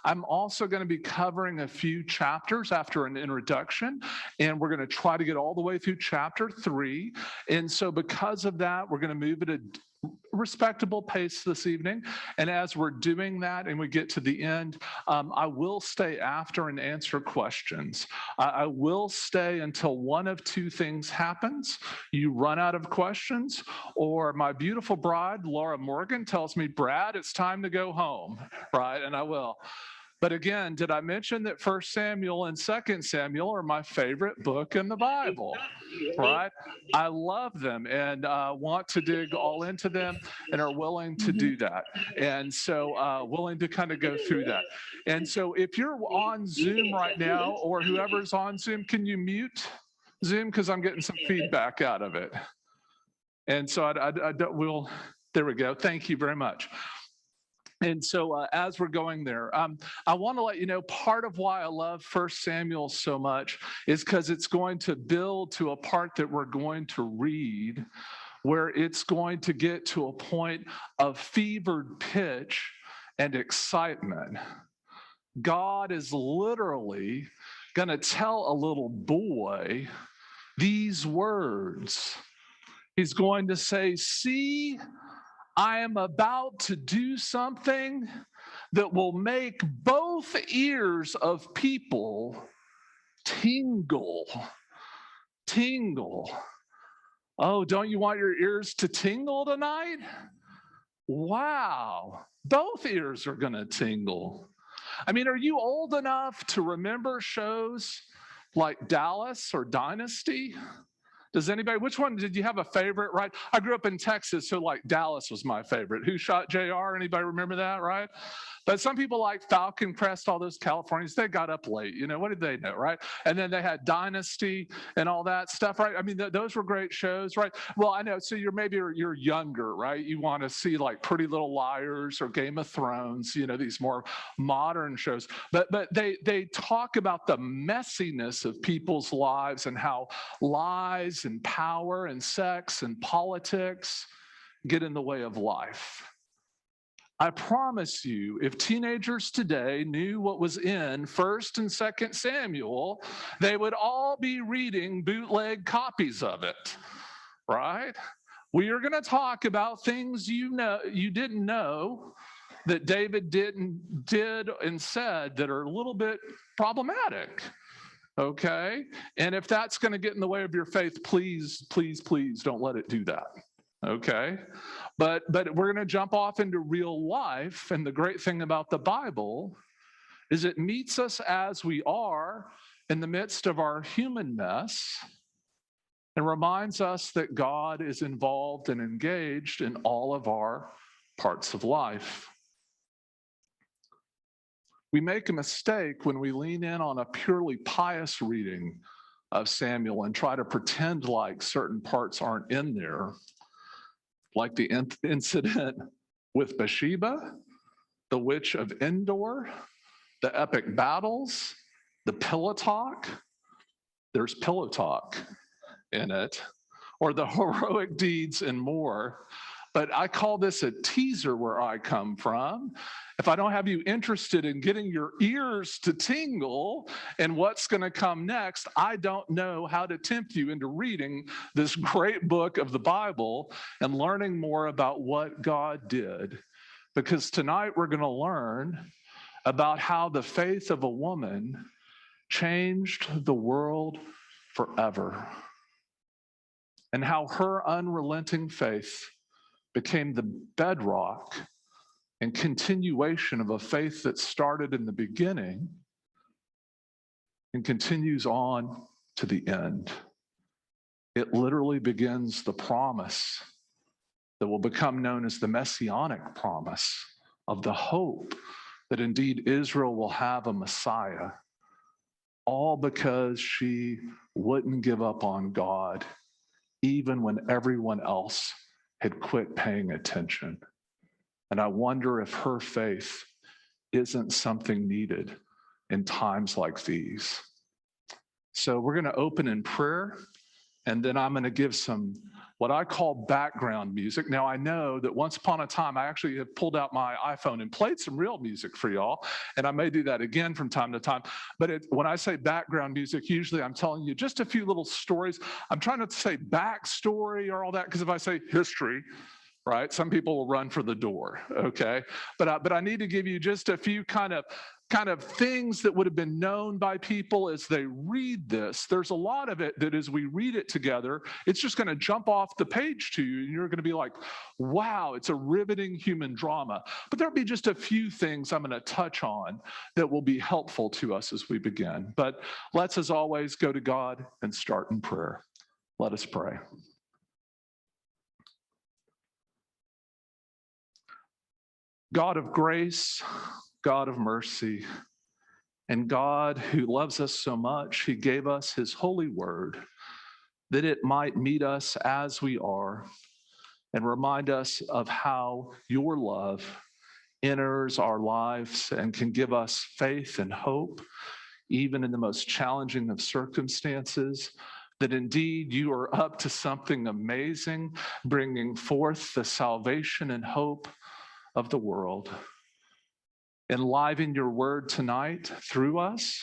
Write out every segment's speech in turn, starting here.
I'm also going to be covering a few chapters after an introduction, and we're going to try to get all the way through chapter 3. And so because of that, we're going to move at a respectable pace this evening. And as we're doing that and we get to the end, I will stay after and answer questions. I will stay until one of two things happens. You run out of questions, or my beautiful bride, Laura Morgan, tells me, Brad, it's time to go home, right? And I will. But again, did I mention that 1 Samuel and 2 Samuel are my favorite book in the Bible, right? I love them and want to dig all into them and are willing to do that. And so willing to kind of go through that. And so if you're on Zoom right now, or whoever's on Zoom, can you mute Zoom? Because I'm getting some feedback out of it. And so there we go. Thank you very much. And so as we're going there, I want to let you know part of why I love 1 Samuel so much is because it's going to build to a part that we're going to read where it's going to get to a point of fevered pitch and excitement. God is literally going to tell a little boy these words. He's going to say, see, I am about to do something that will make both ears of people tingle. Tingle. Oh, don't you want your ears to tingle tonight? Wow. Both ears are going to tingle. I mean, are you old enough to remember shows like Dallas or Dynasty? Does anybody, which one, did you have a favorite, right? I grew up in Texas, so like Dallas was my favorite. Who Shot JR? Anybody remember that, right? But some people like Falcon Crest, all those Californians, they got up late. You know, what did they know, right? And then they had Dynasty and all that stuff, right? I mean, those were great shows, right? Well, I know, so you're younger, right? You want to see like Pretty Little Liars or Game of Thrones, you know, these more modern shows. But they talk about the messiness of people's lives and how lies and power and sex and politics get in the way of life. I promise you, if teenagers today knew what was in 1 and 2 Samuel, they would all be reading bootleg copies of it, right? We are going to talk about things you didn't know that David did and said that are a little bit problematic. Okay? And if that's going to get in the way of your faith, please, please, please don't let it do that. Okay? But we're going to jump off into real life. And the great thing about the Bible is it meets us as we are in the midst of our human mess and reminds us that God is involved and engaged in all of our parts of life. We make a mistake when we lean in on a purely pious reading of Samuel and try to pretend like certain parts aren't in there, like the incident with Bathsheba, the witch of Endor, the epic battles, the pillow talk. There's pillow talk in it, or the heroic deeds and more. But I call this a teaser where I come from. If I don't have you interested in getting your ears to tingle and what's going to come next, I don't know how to tempt you into reading this great book of the Bible and learning more about what God did. Because tonight we're going to learn about how the faith of a woman changed the world forever, and how her unrelenting faith became the bedrock and continuation of a faith that started in the beginning and continues on to the end. It literally begins the promise that will become known as the messianic promise of the hope that indeed Israel will have a Messiah, all because she wouldn't give up on God, even when everyone else had quit paying attention. And I wonder if her faith isn't something needed in times like these. So we're going to open in prayer, and then I'm going to give some what I call background music. Now, I know that once upon a time, I actually have pulled out my iPhone and played some real music for y'all, and I may do that again from time to time. But when I say background music, usually I'm telling you just a few little stories. I'm trying not to say backstory or all that, because if I say history, right, some people will run for the door, okay? But I need to give you just a few kind of things that would have been known by people as they read this. There's a lot of it that as we read it together, it's just going to jump off the page to you, and you're going to be like, wow, it's a riveting human drama. But there'll be just a few things I'm going to touch on that will be helpful to us as we begin. But let's, as always, go to God and start in prayer. Let us pray. God of grace, God of mercy, and God who loves us so much, He gave us His holy word that it might meet us as we are and remind us of how your love enters our lives and can give us faith and hope, even in the most challenging of circumstances, that indeed you are up to something amazing, bringing forth the salvation and hope of the world. Enliven your word tonight through us.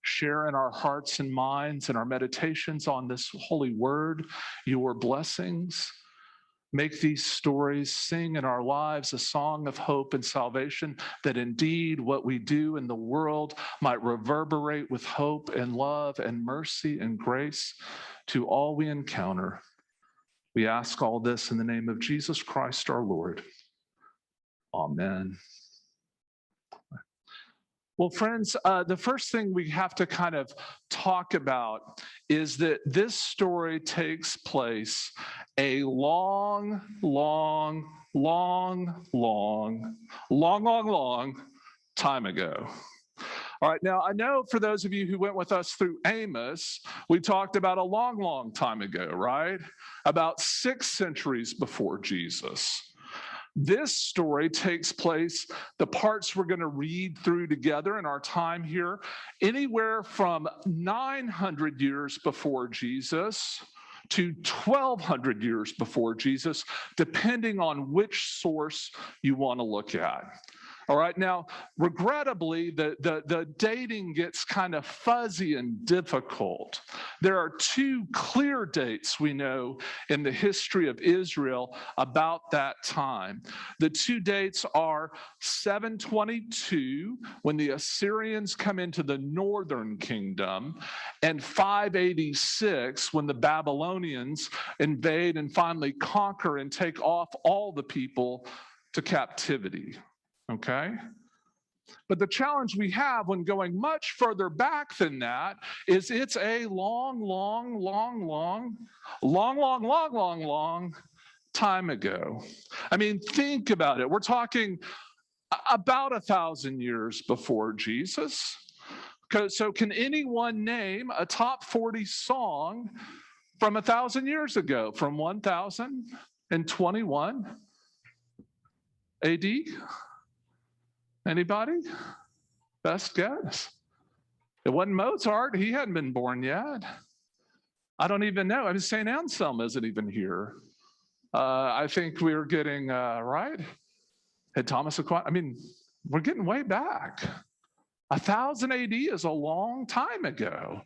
Share in our hearts and minds and our meditations on this holy word your blessings. Make these stories sing in our lives a song of hope and salvation, that indeed what we do in the world might reverberate with hope and love and mercy and grace to all we encounter. We ask all this in the name of Jesus Christ our Lord. Amen. Well, friends, the first thing we have to kind of talk about is that this story takes place a long time ago. All right, now I know for those of you who went with us through Amos, we talked about a long time ago, right? About 6 centuries before Jesus. This story takes place, the parts we're going to read through together in our time here, anywhere from 900 years before Jesus to 1,200 years before Jesus, depending on which source you want to look at. All right, now, regrettably, the dating gets kind of fuzzy and difficult. There are 2 clear dates we know in the history of Israel about that time. The 2 dates are 722, when the Assyrians come into the northern kingdom, and 586, when the Babylonians invade and finally conquer and take off all the people to captivity. Okay? But the challenge we have when going much further back than that is it's a long time ago. I mean, think about it. We're talking about 1,000 years before Jesus. So can anyone name a top 40 song from 1,000 years ago, from 1021 AD? Anybody? Best guess. It wasn't Mozart. He hadn't been born yet. I don't even know. I mean, St. Anselm isn't even here. I think we were getting, right? Had Thomas Aquinas. I mean, we're getting way back. 1,000 AD is a long time ago.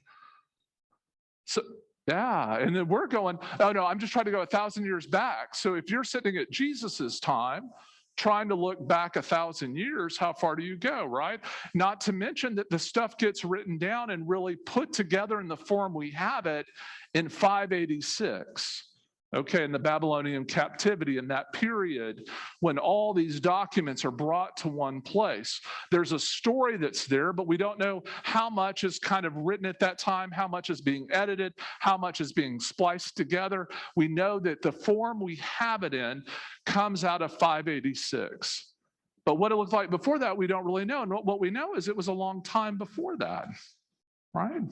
So, yeah, and then we're going, oh no, I'm just trying to go 1,000 years back. So if you're sitting at Jesus's time, trying to look back 1,000 years, how far do you go, right? Not to mention that the stuff gets written down and really put together in the form we have it in 586. Okay, in the Babylonian captivity, in that period when all these documents are brought to one place. There's a story that's there, but we don't know how much is kind of written at that time, how much is being edited, how much is being spliced together. We know that the form we have it in comes out of 586. But what it looked like before that, we don't really know. And what we know is it was a long time before that, right?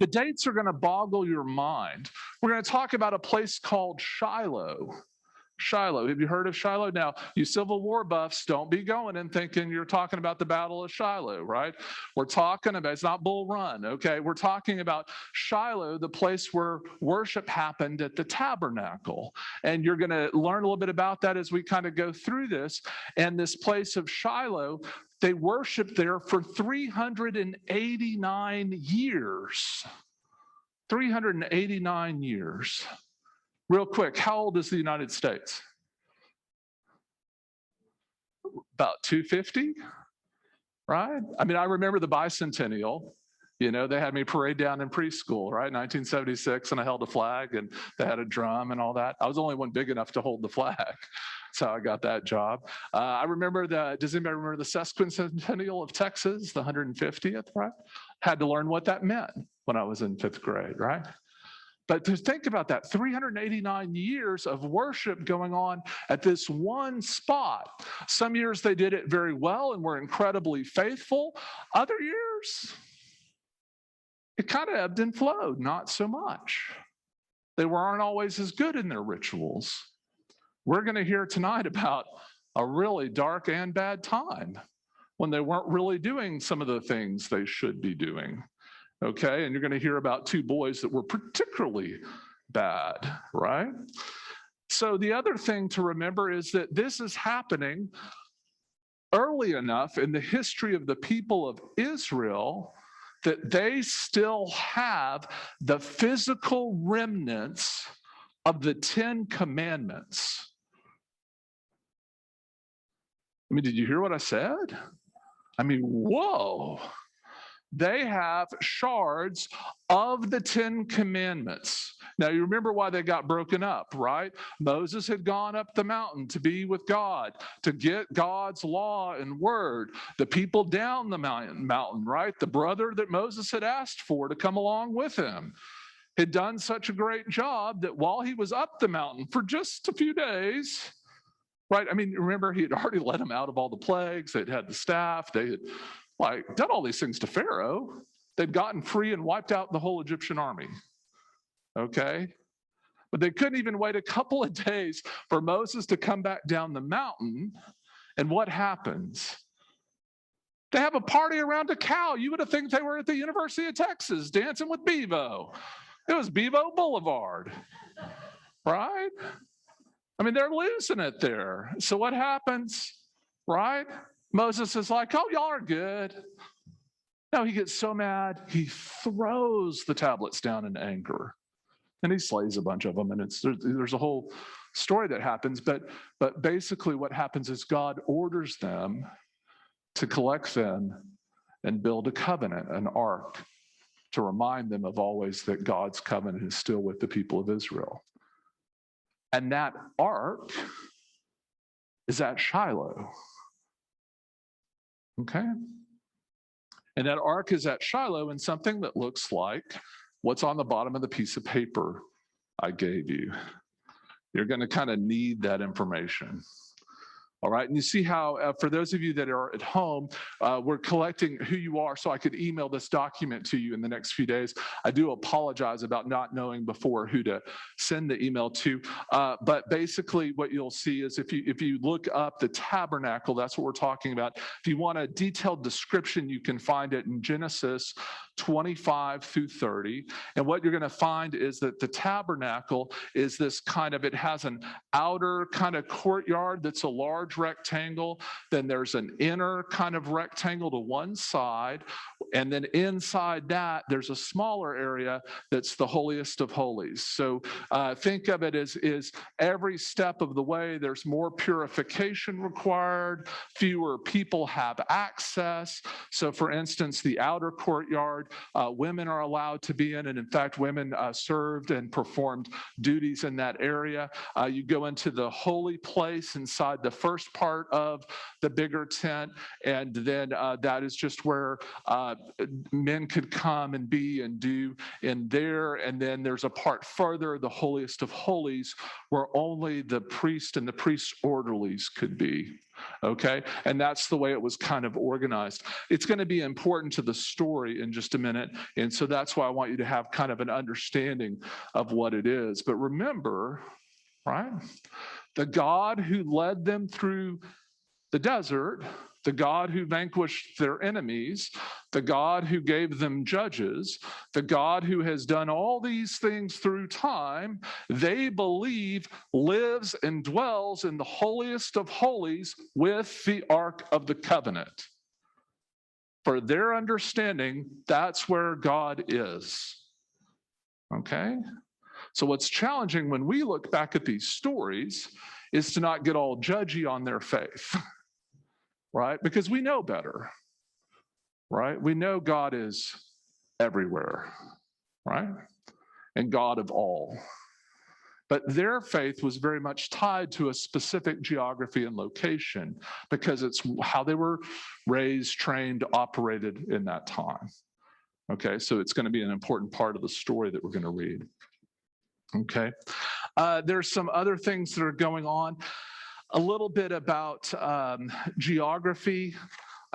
The dates are going to boggle your mind. We're going to talk about a place called Shiloh. Shiloh. Have you heard of Shiloh? Now, you Civil War buffs, don't be going and thinking you're talking about the Battle of Shiloh, right? We're talking about, it's not Bull Run, okay? We're talking about Shiloh, the place where worship happened at the Tabernacle. And you're going to learn a little bit about that as we kind of go through this. And this place of Shiloh, they worshiped there for 389 years. 389 years. Real quick, how old is the United States? About 250, right? I mean, I remember the bicentennial. You know, they had me parade down in preschool, right? 1976, and I held a flag, and they had a drum and all that. I was the only one big enough to hold the flag. So I got that job. I remember does anybody remember the sesquicentennial of Texas, the 150th, right? Had to learn what that meant when I was in 5th grade, right? But to think about that, 389 years of worship going on at this one spot. Some years they did it very well and were incredibly faithful. Other years, it kind of ebbed and flowed, not so much. They weren't always as good in their rituals. We're going to hear tonight about a really dark and bad time when they weren't really doing some of the things they should be doing. Okay, and you're going to hear about 2 boys that were particularly bad, right? So the other thing to remember is that this is happening early enough in the history of the people of Israel that they still have the physical remnants of the 10 commandments. I mean, did you hear what I said? I mean, whoa. They have shards of the 10 commandments. Now, you remember why they got broken up, right? Moses had gone up the mountain to be with God, to get God's law and word. The people down the mountain, right? The brother that Moses had asked for to come along with him had done such a great job that while he was up the mountain for just a few days, right? I mean, remember, he had already let them out of all the plagues. They'd had the staff. They had done all these things to Pharaoh. They'd gotten free and wiped out the whole Egyptian army. Okay? But they couldn't even wait a couple of days for Moses to come back down the mountain. And what happens? They have a party around a cow. You would have think they were at the University of Texas dancing with Bevo. It was Bevo Boulevard, right? I mean, they're losing it there. So what happens, right? Moses is like, oh, y'all are good. No, he gets so mad, he throws the tablets down in anger. And he slays a bunch of them. And there's a whole story that happens. But basically what happens is God orders them to collect them and build a covenant, an ark, to remind them of always that God's covenant is still with the people of Israel. And that ark is at Shiloh. Okay? And that ark is at Shiloh in something that looks like what's on the bottom of the piece of paper I gave you. You're going to kind of need that information. All right, and you see how, for those of you that are at home, we're collecting who you are so I could email this document to you in the next few days. I do apologize about not knowing before who to send the email to, but basically what you'll see is if you look up the tabernacle, that's what we're talking about. If you want a detailed description, you can find it in Genesis 25 through 30. And what you're going to find is that the tabernacle is this kind of, it has an outer kind of courtyard that's a large rectangle. Then there's an inner kind of rectangle to one side. And then inside that, there's a smaller area that's the holiest of holies. So think of it as every step of the way, there's more purification required, fewer people have access. So for instance, the outer courtyard, women are allowed to be in, and in fact, women served and performed duties in that area. You go into the holy place inside the first part of the bigger tent, and then that is just where men could come and be and do in there. And then there's a part further, the holiest of holies, where only the priest and the priest's orderlies could be. Okay, and that's the way it was kind of organized. It's going to be important to the story in just a minute, and so that's why I want you to have kind of an understanding of what it is. But remember, right, the God who led them through the desert, the God who vanquished their enemies, the God who gave them judges, the God who has done all these things through time, they believe lives and dwells in the holiest of holies with the Ark of the Covenant. For their understanding, that's where God is. Okay? So what's challenging when we look back at these stories is to not get all judgy on their faith. Right? Because we know better, right? We know God is everywhere, right? And God of all. But their faith was very much tied to a specific geography and location because it's how they were raised, trained, operated in that time. Okay, so it's going to be an important part of the story that we're going to read. Okay, there's some other things that are going on. A little bit about geography,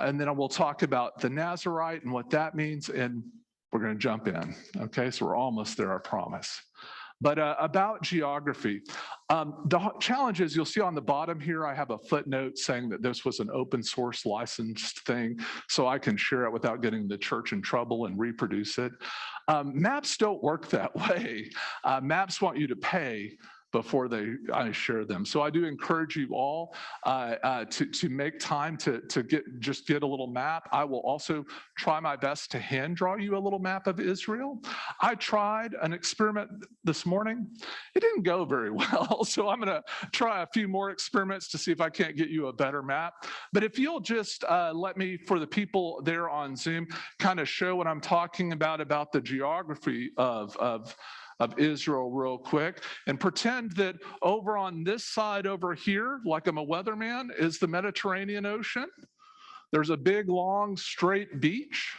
and then we'll talk about the Nazarite and what that means, and we're going to jump in. Okay, so we're almost there, I promise. But about geography, the challenge is you'll see on the bottom here, I have a footnote saying that this was an open source licensed thing, so I can share it without getting the church in trouble and reproduce it. Maps don't work that way. Maps want you to pay before I share them. So I do encourage you all to make time to get a little map. I will also try my best to hand draw you a little map of Israel. I tried an experiment this morning. It didn't go very well, so I'm going to try a few more experiments to see if I can't get you a better map. But if you'll just let me, for the people there on Zoom, kind of show what I'm talking about the geography of Israel real quick, and pretend that over on this side over here, like I'm a weatherman, is the Mediterranean Ocean. There's a big, long, straight beach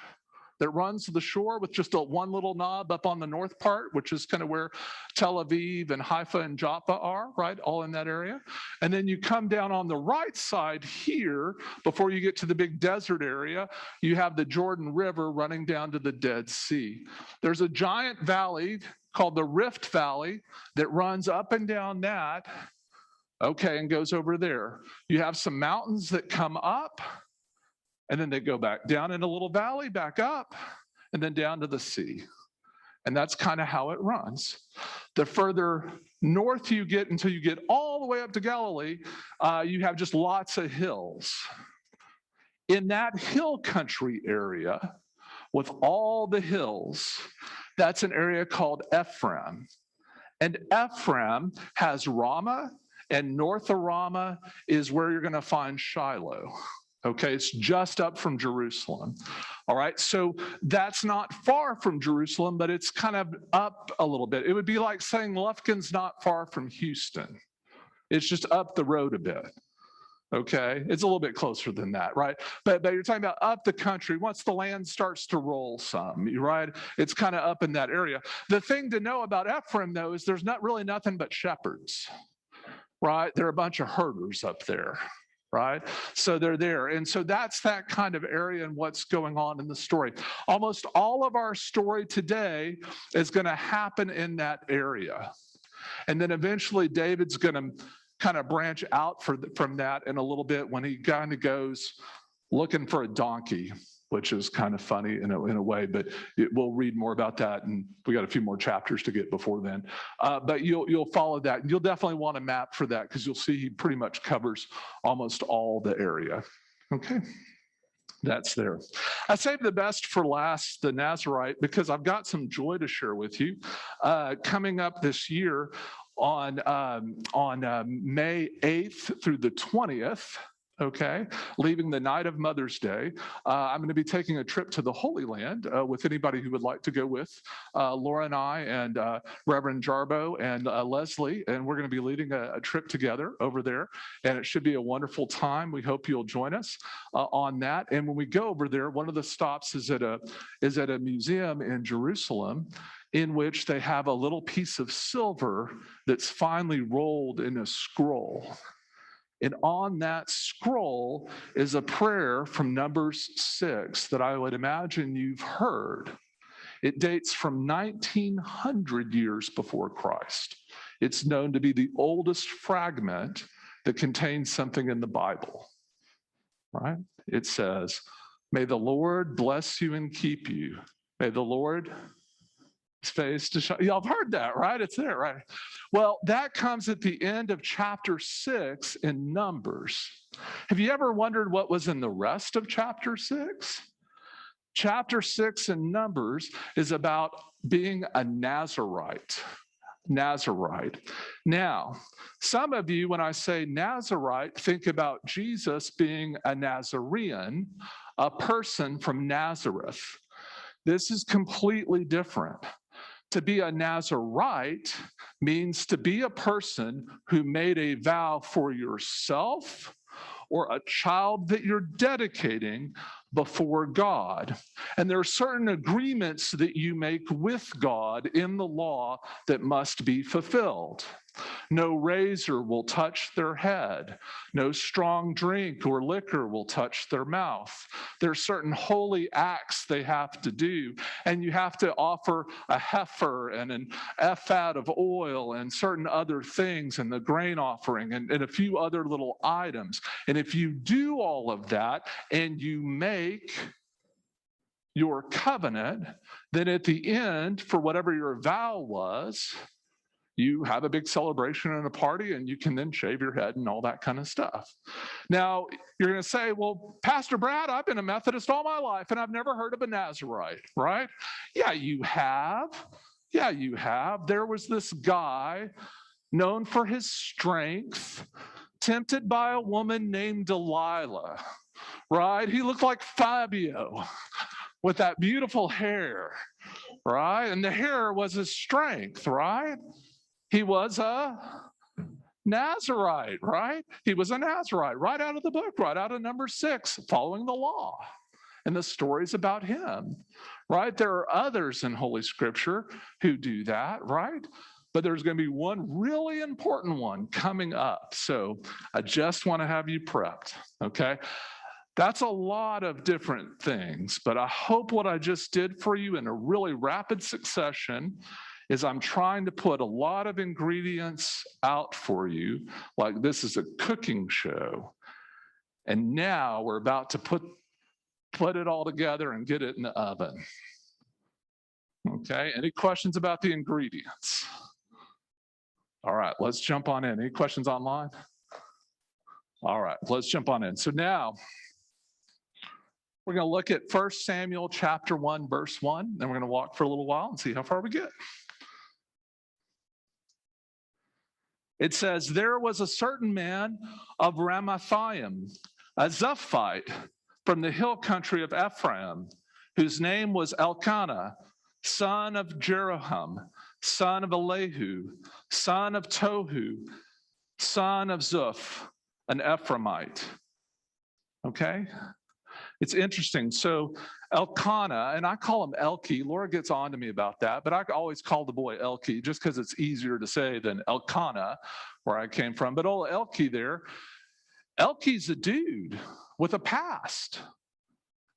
that runs to the shore with just one little knob up on the north part, which is kind of where Tel Aviv and Haifa and Joppa are, right? All in that area. And then you come down on the right side here, before you get to the big desert area, you have the Jordan River running down to the Dead Sea. There's a giant valley called the Rift Valley that runs up and down that, okay, and goes over there. You have some mountains that come up, and then they go back down in a little valley, back up, and then down to the sea. And that's kind of how it runs. The further north you get until you get all the way up to Galilee, you have just lots of hills. In that hill country area, with all the hills, that's an area called Ephraim. And Ephraim has Rama, and north of Rama is where you're going to find Shiloh. Okay, it's just up from Jerusalem. All right, so that's not far from Jerusalem, but it's kind of up a little bit. It would be like saying Lufkin's not far from Houston. It's just up the road a bit. Okay, it's a little bit closer than that, right? But you're talking about up the country. Once the land starts to roll some, right? It's kind of up in that area. The thing to know about Ephraim, though, is there's not really nothing but shepherds, right? There are a bunch of herders up there. Right? So they're there. And so that's that kind of area and what's going on in the story. Almost all of our story today is going to happen in that area. And then eventually David's going to kind of branch out from that in a little bit when he kind of goes looking for a donkey, which is kind of funny in a way, but we'll read more about that, and we got a few more chapters to get before then. But you'll follow that, and you'll definitely want a map for that because you'll see he pretty much covers almost all the area. Okay, that's there. I saved the best for last, the Nazarite, because I've got some joy to share with you. Coming up this year on May 8th through the 20th, okay, leaving the night of Mother's Day. I'm going to be taking a trip to the Holy Land with anybody who would like to go with Laura and I and Reverend Jarbo and Leslie, and we're going to be leading a trip together over there, and it should be a wonderful time. We hope you'll join us on that. And when we go over there, one of the stops is at a museum in Jerusalem, in which they have a little piece of silver that's finely rolled in a scroll. And on that scroll is a prayer from Numbers 6 that I would imagine you've heard. It dates from 1900 years before Christ. It's known to be the oldest fragment that contains something in the Bible, right? It says, may the Lord bless you and keep you. May the Lord face to shine. Y'all have heard that, right? It's there, right? Well, that comes at the end of chapter 6 in Numbers. Have you ever wondered what was in the rest of chapter 6? Chapter 6 in Numbers is about being a Nazarite. Nazarite. Now, some of you, when I say Nazarite, think about Jesus being a Nazarene, a person from Nazareth. This is completely different. To be a Nazarite means to be a person who made a vow for yourself or a child that you're dedicating before God. And there are certain agreements that you make with God in the law that must be fulfilled. No razor will touch their head. No strong drink or liquor will touch their mouth. There are certain holy acts they have to do, and you have to offer a heifer and an ephah of oil and certain other things, and the grain offering and a few other little items. And if you do all of that and you make your covenant, then at the end, for whatever your vow was, you have a big celebration and a party, and you can then shave your head and all that kind of stuff. Now, you're going to say, well, Pastor Brad, I've been a Methodist all my life, and I've never heard of a Nazarite, right? Yeah, you have. Yeah, you have. There was this guy known for his strength, tempted by a woman named Delilah, right? He looked like Fabio with that beautiful hair, right? And the hair was his strength, right? He was a Nazarite, right? He was a Nazarite, right out of the book, right out of Numbers 6, following the law. And the story's about him, right? There are others in Holy Scripture who do that, right? But there's going to be one really important one coming up. So I just want to have you prepped, okay? That's a lot of different things, but I hope what I just did for you in a really rapid succession is I'm trying to put a lot of ingredients out for you, like this is a cooking show. And now we're about to put it all together and get it in the oven. Okay, any questions about the ingredients? All right, let's jump on in. Any questions online? All right, let's jump on in. So now, we're going to look at 1 Samuel chapter 1, verse 1, then we're going to walk for a little while and see how far we get. It says, there was a certain man of Ramathaim, a Zephite from the hill country of Ephraim, whose name was Elkanah, son of Jeroham, son of Elihu, son of Tohu, son of Zuph, an Ephraimite. Okay? It's interesting. So Elkanah, and I call him Elkie. Laura gets on to me about that, but I always call the boy Elkie just because it's easier to say than Elkanah, where I came from. But old Elkie there, Elkie's a dude with a past.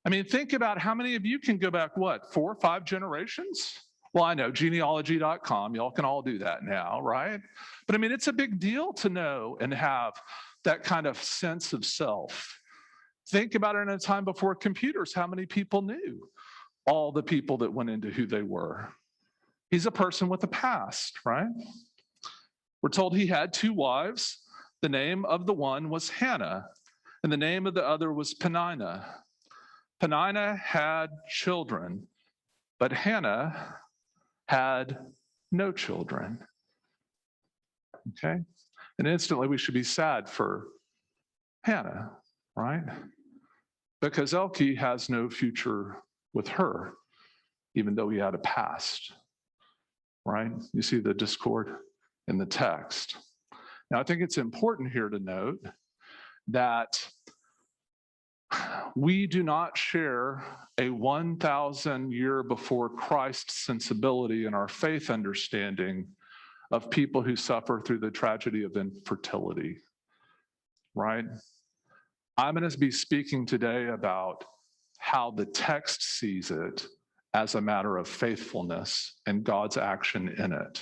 I mean, think about how many of you can go back, 4 or 5 generations? Well, I know, genealogy.com, y'all can all do that now, right? But I mean, it's a big deal to know and have that kind of sense of self. Think about it in a time before computers, how many people knew all the people that went into who they were. He's a person with a past, right? We're told he had 2 wives. The name of the one was Hannah, and the name of the other was Peninnah. Peninnah had children, but Hannah had no children. Okay? And instantly we should be sad for Hannah, right? Because Elkie has no future with her, even though he had a past, right? You see the discord in the text. Now, I think it's important here to note that we do not share a 1,000 year before Christ sensibility in our faith understanding of people who suffer through the tragedy of infertility, right? I'm going to be speaking today about how the text sees it as a matter of faithfulness and God's action in it.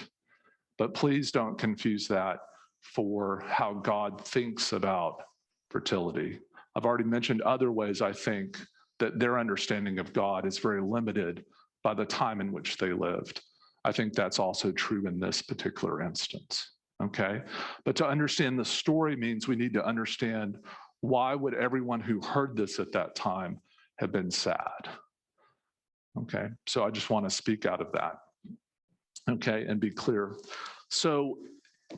But please don't confuse that for how God thinks about fertility. I've already mentioned other ways I think that their understanding of God is very limited by the time in which they lived. I think that's also true in this particular instance, okay? But to understand the story means we need to understand why would everyone who heard this at that time have been sad, okay? So I just want to speak out of that, okay, and be clear. So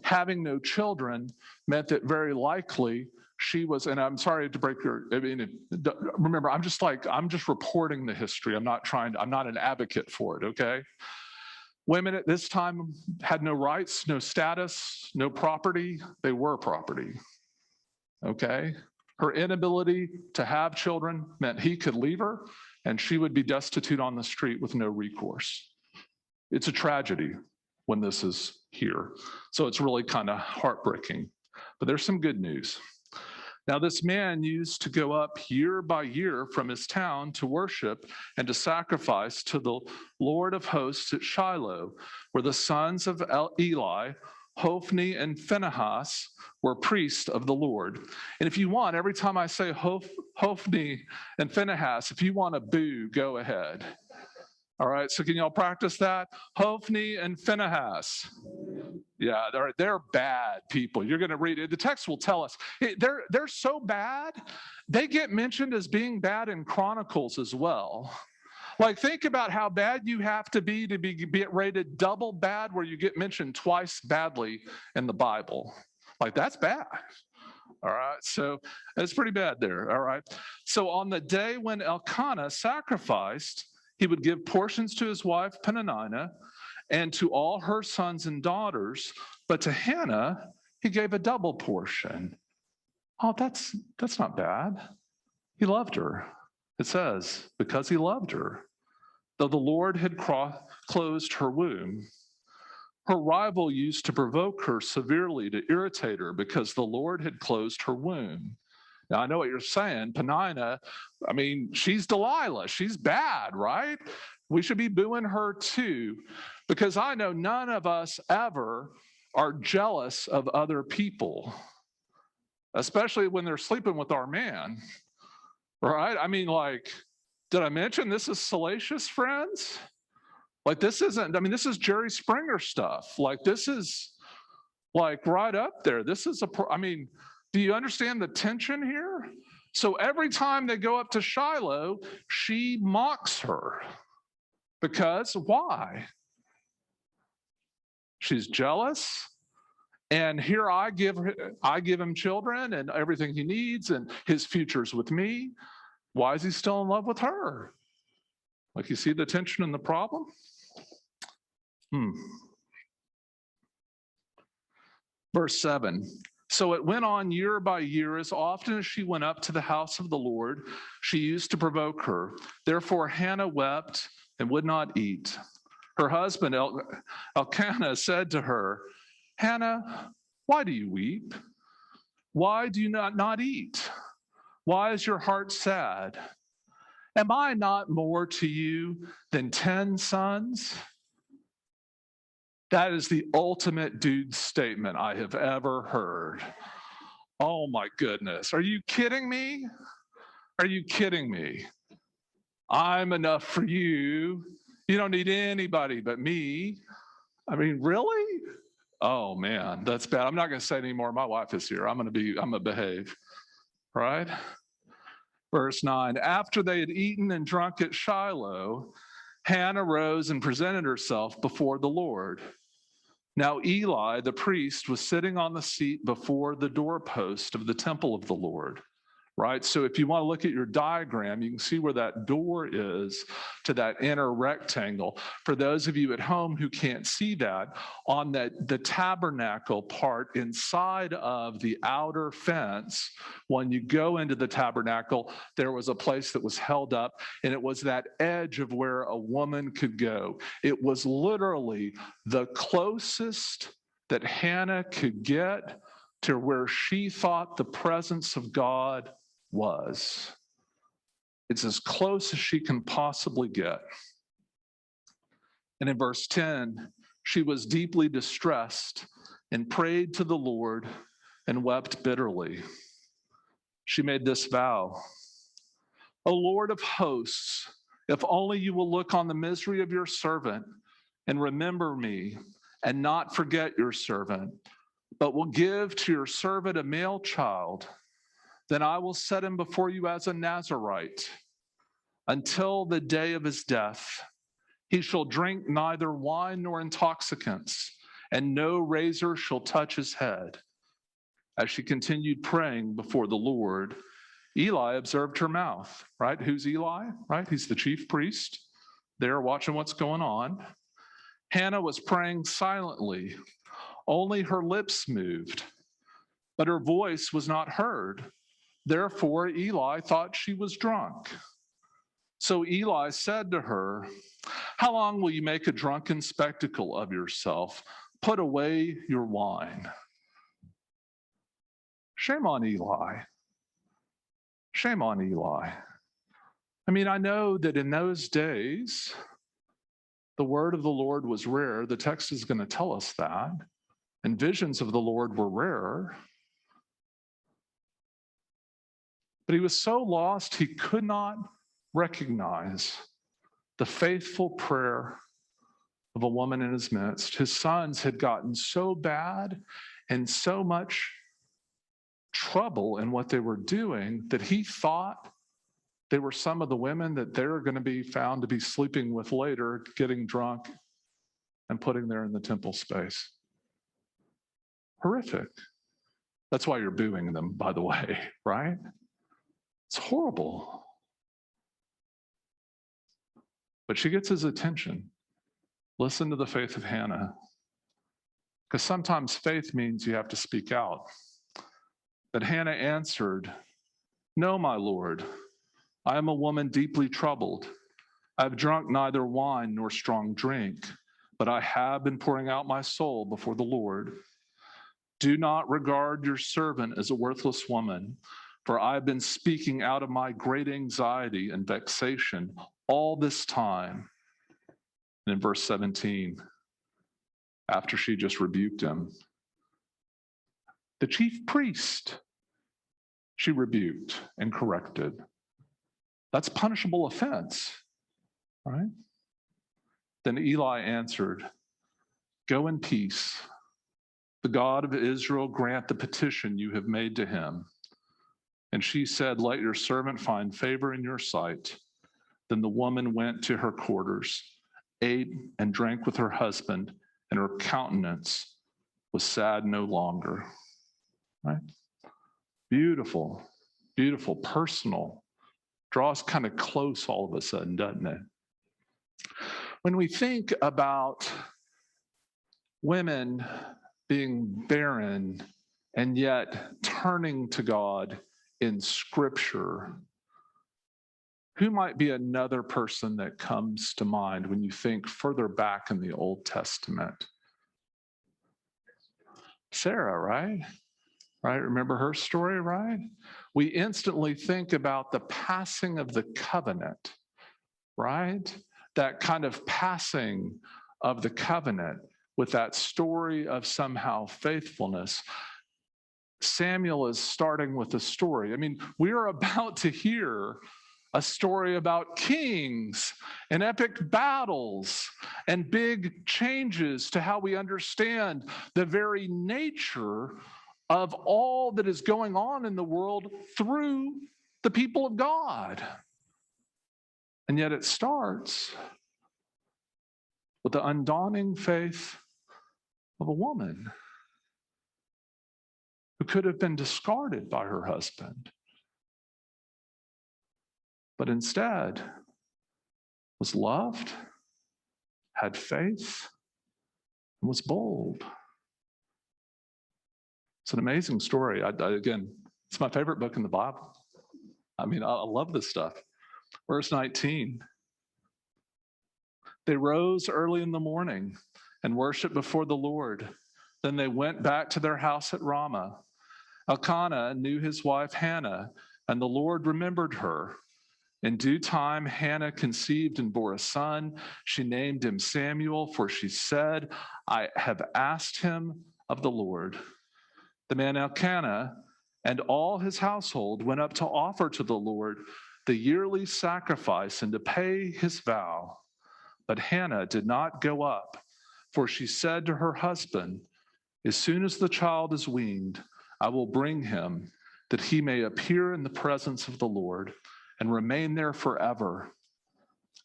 having no children meant that very likely she was, and I'm sorry to break your, I mean, remember, I'm just reporting the history. I'm not an advocate for it, okay? Women at this time had no rights, no status, no property. They were property, okay? Her inability to have children meant he could leave her and she would be destitute on the street with no recourse. It's a tragedy when this is here. So it's really kind of heartbreaking. But there's some good news. Now, this man used to go up year by year from his town to worship and to sacrifice to the Lord of hosts at Shiloh, where the sons of Eli, Hophni and Phinehas, were priests of the Lord. And if you want, every time I say Hophni and Phinehas, if you want to boo, go ahead. All right, so can y'all practice that? Hophni and Phinehas. Yeah, they're bad people. You're going to read it. The text will tell us. They're so bad, they get mentioned as being bad in Chronicles as well. Like, think about how bad you have to be rated double bad, where you get mentioned twice badly in the Bible. Like, that's bad. All right, so it's pretty bad there. All right, so on the day when Elkanah sacrificed, he would give portions to his wife Peninnah and to all her sons and daughters, but to Hannah he gave a double portion. Oh, that's not bad. He loved her. It says, because he loved her, though the Lord had closed her womb. Her rival used to provoke her severely to irritate her because the Lord had closed her womb. Now, I know what you're saying. Peninnah, I mean, she's Delilah. She's bad, right? We should be booing her too, because I know none of us ever are jealous of other people, especially when they're sleeping with our man, right? I mean, like, did I mention this is salacious, friends? Like, this isn't, I mean, this is Jerry Springer stuff. Like, this is like right up there. This is I mean, do you understand the tension here? So every time they go up to Shiloh, she mocks her. Because why? She's jealous. And here I give him children and everything he needs, and his future's with me. Why is he still in love with her? Like, you see the tension and the problem? Verse 7. So it went on year by year. As often as she went up to the house of the Lord, she used to provoke her. Therefore Hannah wept and would not eat. Her husband Elkanah said to her, Hannah, why do you weep? Why do you not eat? Why is your heart sad? Am I not more to you than 10 sons? That is the ultimate dude statement I have ever heard. Oh my goodness. Are you kidding me? Are you kidding me? I'm enough for you. You don't need anybody but me. I mean, really? Oh man, that's bad. I'm not going to say anymore. My wife is here. I'm going to behave. Right? Verse 9. After they had eaten and drunk at Shiloh, Hannah rose and presented herself before the Lord. Now Eli, the priest, was sitting on the seat before the doorpost of the temple of the Lord, right? So if you want to look at your diagram, you can see where that door is to that inner rectangle. For those of you at home who can't see that, on the tabernacle part inside of the outer fence, when you go into the tabernacle, there was a place that was held up, and it was that edge of where a woman could go. It was literally the closest that Hannah could get to where she thought the presence of God was. It's as close as she can possibly get. And in verse 10, she was deeply distressed and prayed to the Lord and wept bitterly. She made this vow, O Lord of hosts, if only you will look on the misery of your servant and remember me and not forget your servant, but will give to your servant a male child, then I will set him before you as a Nazarite until the day of his death. He shall drink neither wine nor intoxicants, and no razor shall touch his head. As she continued praying before the Lord, Eli observed her mouth, right? Who's Eli, right? He's the chief priest. They're watching what's going on. Hannah was praying silently. Only her lips moved, but her voice was not heard. Therefore, Eli thought she was drunk. So Eli said to her, how long will you make a drunken spectacle of yourself? Put away your wine. Shame on Eli. Shame on Eli. I mean, I know that in those days, the word of the Lord was rare. The text is going to tell us that. And visions of the Lord were rare. But he was so lost, he could not recognize the faithful prayer of a woman in his midst. His sons had gotten so bad and so much trouble in what they were doing that he thought they were some of the women that they're going to be found to be sleeping with later, getting drunk and putting there in the temple space. Horrific. That's why you're booing them, by the way, right? It's horrible. But she gets his attention. Listen to the faith of Hannah. Because sometimes faith means you have to speak out. But Hannah answered, no, my Lord, I am a woman deeply troubled. I have drunk neither wine nor strong drink, but I have been pouring out my soul before the Lord. Do not regard your servant as a worthless woman, for I have been speaking out of my great anxiety and vexation all this time. And in verse 17, after she just rebuked him, the chief priest she rebuked and corrected. That's punishable offense, right? Then Eli answered, go in peace. The God of Israel grant the petition you have made to him. And she said, let your servant find favor in your sight. Then the woman went to her quarters, ate and drank with her husband, and her countenance was sad no longer. Right? Beautiful, beautiful, personal. Draws kind of close all of a sudden, doesn't it? When we think about women being barren and yet turning to God in Scripture, who might be another person that comes to mind when you think further back in the Old Testament? Sarah, right? Right? Remember her story, right? We instantly think about the passing of the covenant, right? That kind of passing of the covenant with that story of somehow faithfulness. Samuel is starting with a story. I mean, we are about to hear a story about kings and epic battles and big changes to how we understand the very nature of all that is going on in the world through the people of God. And yet it starts with the undaunting faith of a woman who could have been discarded by her husband, but instead was loved, had faith, and was bold. It's an amazing story. Again, it's my favorite book in the Bible. I mean, I love this stuff. Verse 19. They rose early in the morning and worshiped before the Lord. Then they went back to their house at Rama. Elkanah knew his wife Hannah, and the Lord remembered her. In due time, Hannah conceived and bore a son. She named him Samuel, for she said, I have asked him of the Lord. The man Elkanah and all his household went up to offer to the Lord the yearly sacrifice and to pay his vow. But Hannah did not go up, for she said to her husband, as soon as the child is weaned, I will bring him, that he may appear in the presence of the Lord and remain there forever.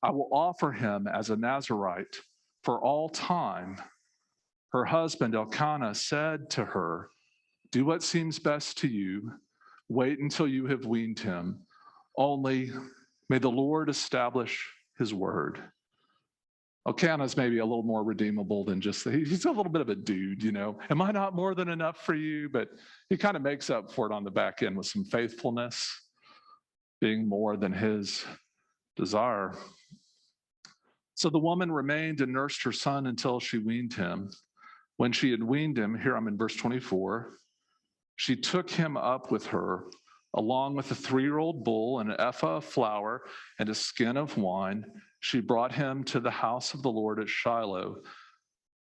I will offer him as a Nazarite for all time. Her husband Elkanah said to her, do what seems best to you. Wait until you have weaned him. Only may the Lord establish his word. Elkanah's maybe a little more redeemable than just, he's a little bit of a dude, you know. Am I not more than enough for you? But he kind of makes up for it on the back end with some faithfulness, being more than his desire. So the woman remained and nursed her son until she weaned him. When she had weaned him, here I'm in verse 24, she took him up with her, along with a 3-year-old bull and an ephah of flour and a skin of wine. She brought him to the house of the Lord at Shiloh,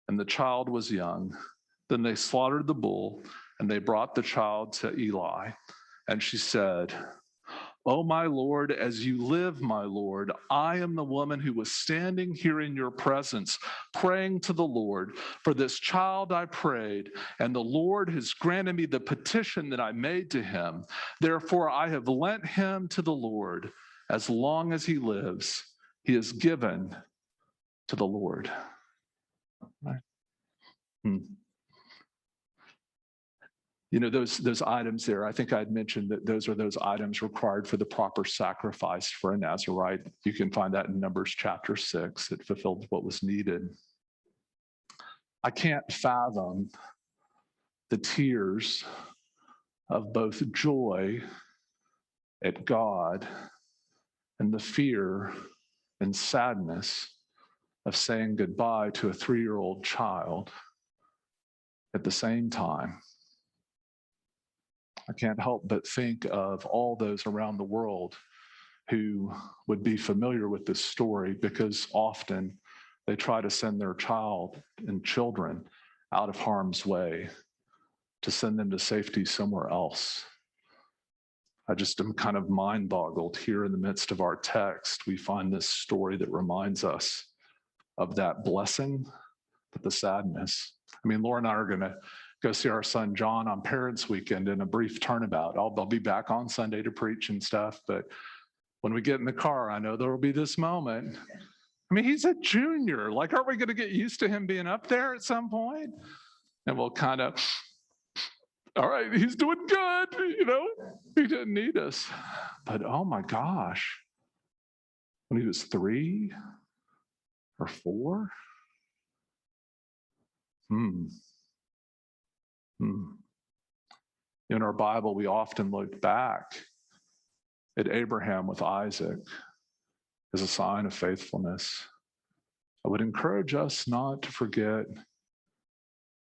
and the child was young. Then they slaughtered the bull, and they brought the child to Eli. And she said, O my Lord, as you live, my Lord, I am the woman who was standing here in your presence, praying to the Lord. For this child I prayed, and the Lord has granted me the petition that I made to him. Therefore I have lent him to the Lord. As long as he lives, he is given to the Lord. Right. You know, those items there, I think I'd mentioned that those are those items required for the proper sacrifice for a Nazarite. You can find that in Numbers chapter 6. It fulfilled what was needed. I can't fathom the tears of both joy at God and the fear and sadness of saying goodbye to a 3-year-old child at the same time. I can't help but think of all those around the world who would be familiar with this story, because often they try to send their child and children out of harm's way to send them to safety somewhere else. I just am kind of mind boggled here in the midst of our text. We find this story that reminds us of that blessing, but the sadness. I mean, Laura and I are going to go see our son John on Parents Weekend in a brief turnabout. I'll be back on Sunday to preach and stuff, but when we get in the car, I know there will be this moment. I mean, he's a junior. Like, aren't we going to get used to him being up there at some point? And we'll kind of, all right, he's doing good, you know, he didn't need us. But oh my gosh, when he was 3 or 4, In our Bible, we often look back at Abraham with Isaac as a sign of faithfulness. I would encourage us not to forget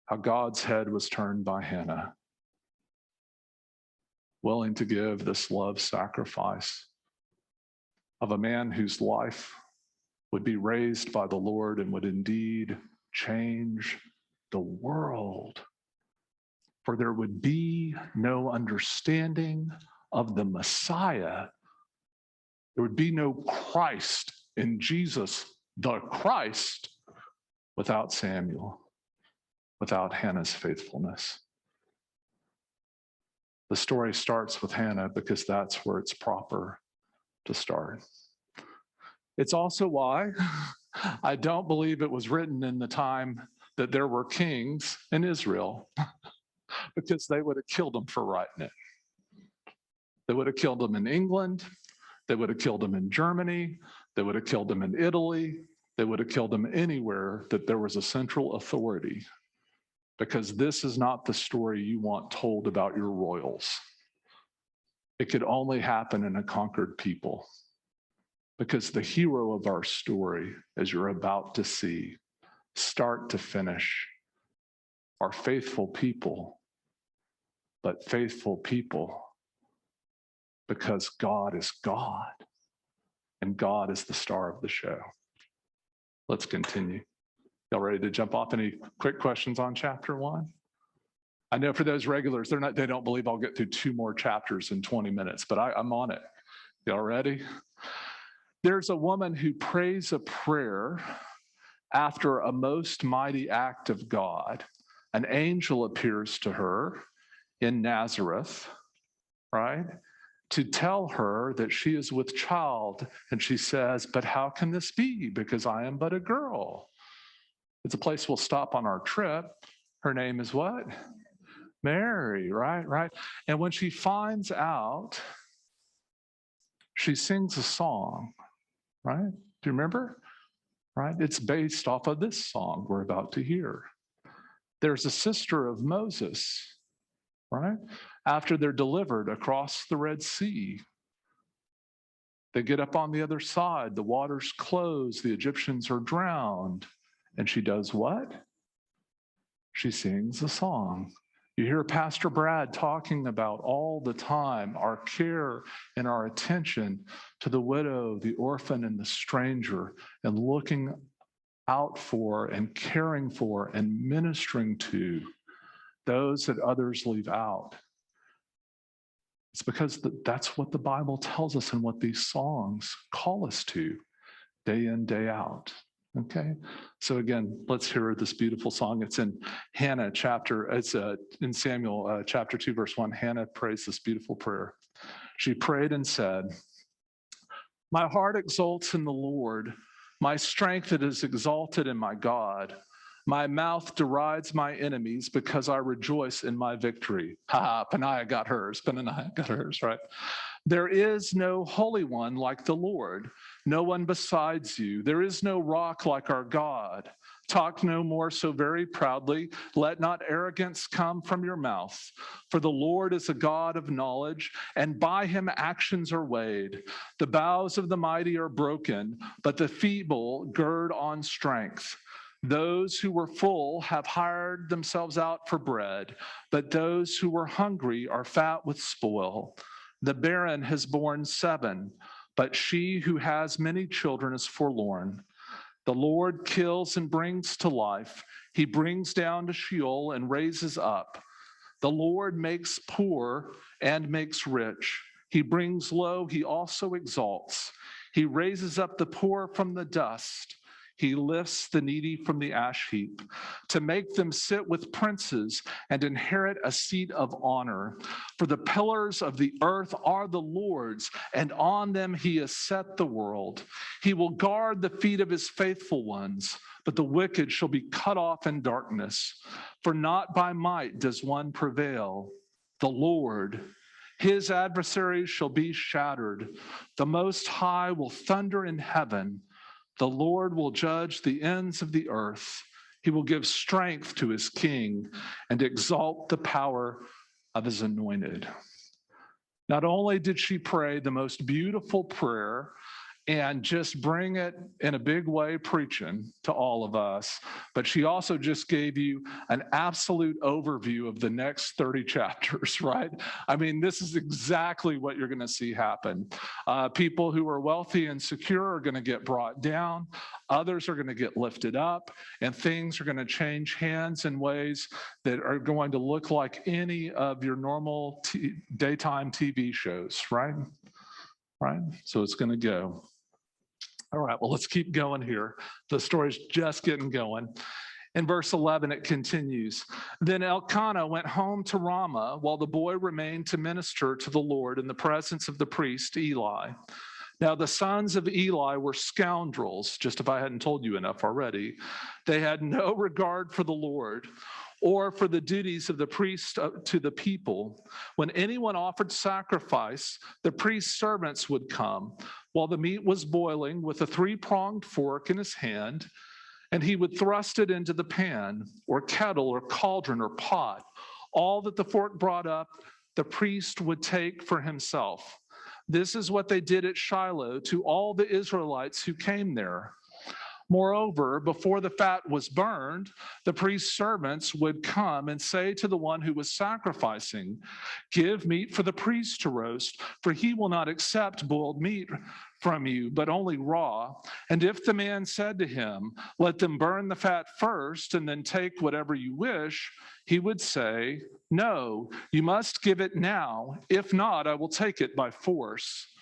how God's head was turned by Hannah, willing to give this love sacrifice of a man whose life would be raised by the Lord and would indeed change the world. For there would be no understanding of the Messiah. There would be no Christ in Jesus, the Christ, without Samuel, without Hannah's faithfulness. The story starts with Hannah because that's where it's proper to start. It's also why I don't believe it was written in the time that there were kings in Israel, because they would have killed him for writing it. They would have killed him in England. They would have killed him in Germany. They would have killed him in Italy. They would have killed him anywhere that there was a central authority, because this is not the story you want told about your royals. It could only happen in a conquered people, because the hero of our story, as you're about to see, start to finish, are faithful people, but faithful people because God is God. and God is the star of the show. Let's continue. Y'all ready to jump off? Any quick questions on chapter 1? I know for those regulars, they don't believe I'll get through 2 more chapters in 20 minutes, but I'm on it. Y'all ready? There's a woman who prays a prayer after a most mighty act of God. An angel appears to her in Nazareth, right, to tell her that she is with child. And she says, but how can this be? Because I am but a girl. It's a place we'll stop on our trip. Her name is what? Mary, right? And when she finds out, she sings a song, right? Do you remember? Right? It's based off of this song we're about to hear. There's a sister of Moses, right? After they're delivered across the Red Sea, they get up on the other side, the waters close, the Egyptians are drowned. And she does what? She sings a song. You hear Pastor Brad talking about all the time our care and our attention to the widow, the orphan, and the stranger, and looking out for and caring for and ministering to those that others leave out. It's because that's what the Bible tells us and what these songs call us to day in, day out. Okay, so again, let's hear this beautiful song. It's in Hannah chapter, in Samuel chapter 2, verse 1. Hannah prays this beautiful prayer. She prayed and said, my heart exults in the Lord. My strength is exalted in my God. My mouth derides my enemies because I rejoice in my victory. Benaiah got hers, right? There is no holy one like the Lord, no one besides you. There is no rock like our God. Talk no more so very proudly. Let not arrogance come from your mouth. For the Lord is a God of knowledge, and by him actions are weighed. The bows of the mighty are broken, but the feeble gird on strength. Those who were full have hired themselves out for bread, but those who were hungry are fat with spoil. The barren has borne 7, but she who has many children is forlorn. The Lord kills and brings to life. He brings down to Sheol and raises up. The Lord makes poor and makes rich. He brings low, he also exalts. He raises up the poor from the dust. He lifts the needy from the ash heap to make them sit with princes and inherit a seat of honor. For the pillars of the earth are the Lord's, and on them he has set the world. He will guard the feet of his faithful ones, but the wicked shall be cut off in darkness. For not by might does one prevail. The Lord, his adversaries shall be shattered. The Most High will thunder in heaven. The Lord will judge the ends of the earth. He will give strength to his king and exalt the power of his anointed. Not only did she pray the most beautiful prayer and just bring it in a big way preaching to all of us, but she also just gave you an absolute overview of the next 30 chapters, right? I mean, this is exactly what you're going to see happen. People who are wealthy and secure are going to get brought down. Others are going to get lifted up, and things are going to change hands in ways that are going to look like any of your normal daytime TV shows, right? Right? So it's going to go. All right, well, let's keep going here. The story's just getting going. In verse 11, it continues. Then Elkanah went home to Rama while the boy remained to minister to the Lord in the presence of the priest Eli. Now, the sons of Eli were scoundrels, just if I hadn't told you enough already. They had no regard for the Lord or for the duties of the priest to the people. When anyone offered sacrifice, the priest's servants would come while the meat was boiling with a 3-pronged fork in his hand, and he would thrust it into the pan or kettle or cauldron or pot. All that the fork brought up, the priest would take for himself. This is what they did at Shiloh to all the Israelites who came there. Moreover, before the fat was burned, the priest's servants would come and say to the one who was sacrificing, "Give meat for the priest to roast, for he will not accept boiled meat from you, but only raw." And if the man said to him, "Let them burn the fat first and then take whatever you wish," he would say, "No, you must give it now. If not, I will take it by force."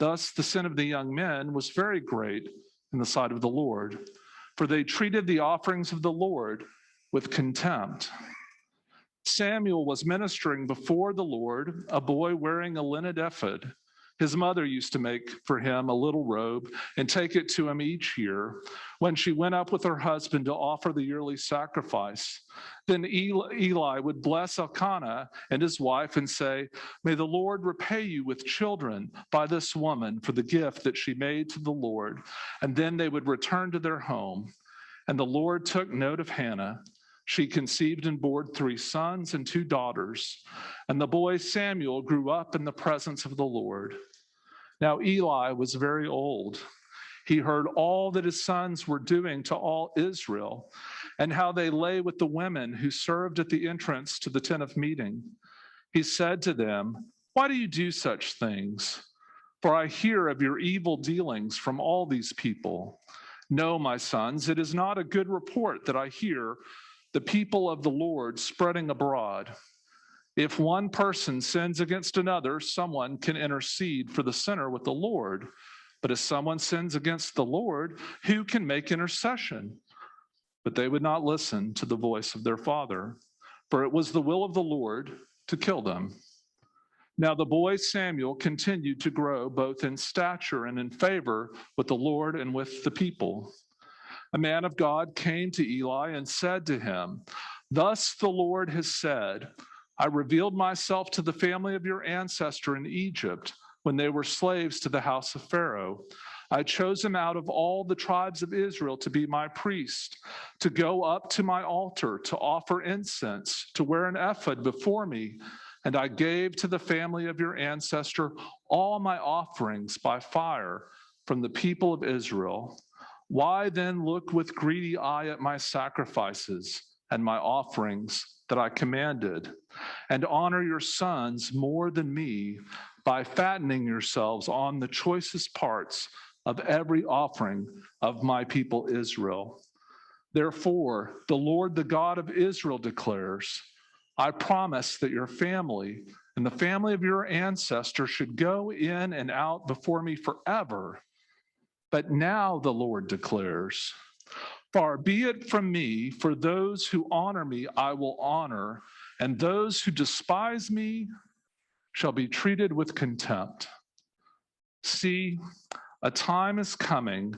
Thus, the sin of the young men was very great in the sight of the Lord, for they treated the offerings of the Lord with contempt. Samuel was ministering before the Lord, a boy wearing a linen ephod. His mother used to make for him a little robe and take it to him each year when she went up with her husband to offer the yearly sacrifice. Then Eli would bless Elkanah and his wife and say, "May the Lord repay you with children by this woman for the gift that she made to the Lord." And then they would return to their home. And the Lord took note of Hannah. She conceived and bore 3 sons and 2 daughters. And the boy Samuel grew up in the presence of the Lord. Now Eli was very old. He heard all that his sons were doing to all Israel, and how they lay with the women who served at the entrance to the tent of meeting. He said to them, "Why do you do such things? For I hear of your evil dealings from all these people. No, my sons, it is not a good report that I hear the people of the Lord spreading abroad. If one person sins against another, someone can intercede for the sinner with the Lord. But if someone sins against the Lord, who can make intercession?" But they would not listen to the voice of their father, for it was the will of the Lord to kill them. Now the boy Samuel continued to grow both in stature and in favor with the Lord and with the people. A man of God came to Eli and said to him, "Thus the Lord has said, I revealed myself to the family of your ancestor in Egypt when they were slaves to the house of Pharaoh. I chose him out of all the tribes of Israel to be my priest, to go up to my altar, to offer incense, to wear an ephod before me. And I gave to the family of your ancestor all my offerings by fire from the people of Israel. Why then look with greedy eye at my sacrifices and my offerings that I commanded, and honor your sons more than me by fattening yourselves on the choicest parts of every offering of my people Israel? Therefore, the Lord, the God of Israel, declares, I promise that your family and the family of your ancestors should go in and out before me forever. But now the Lord declares, far be it from me, for those who honor me I will honor, and those who despise me shall be treated with contempt. See, a time is coming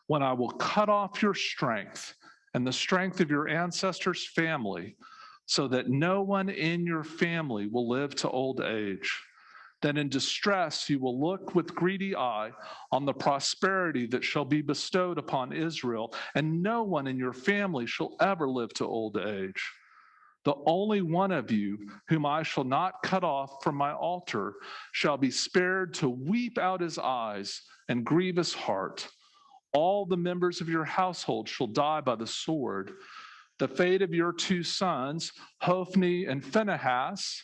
when I will cut off your strength and the strength of your ancestors' family, so that no one in your family will live to old age. Then in distress you will look with greedy eye on the prosperity that shall be bestowed upon Israel, and no one in your family shall ever live to old age. The only one of you whom I shall not cut off from my altar shall be spared to weep out his eyes and grieve his heart. All the members of your household shall die by the sword. The fate of your 2 sons, Hophni and Phinehas,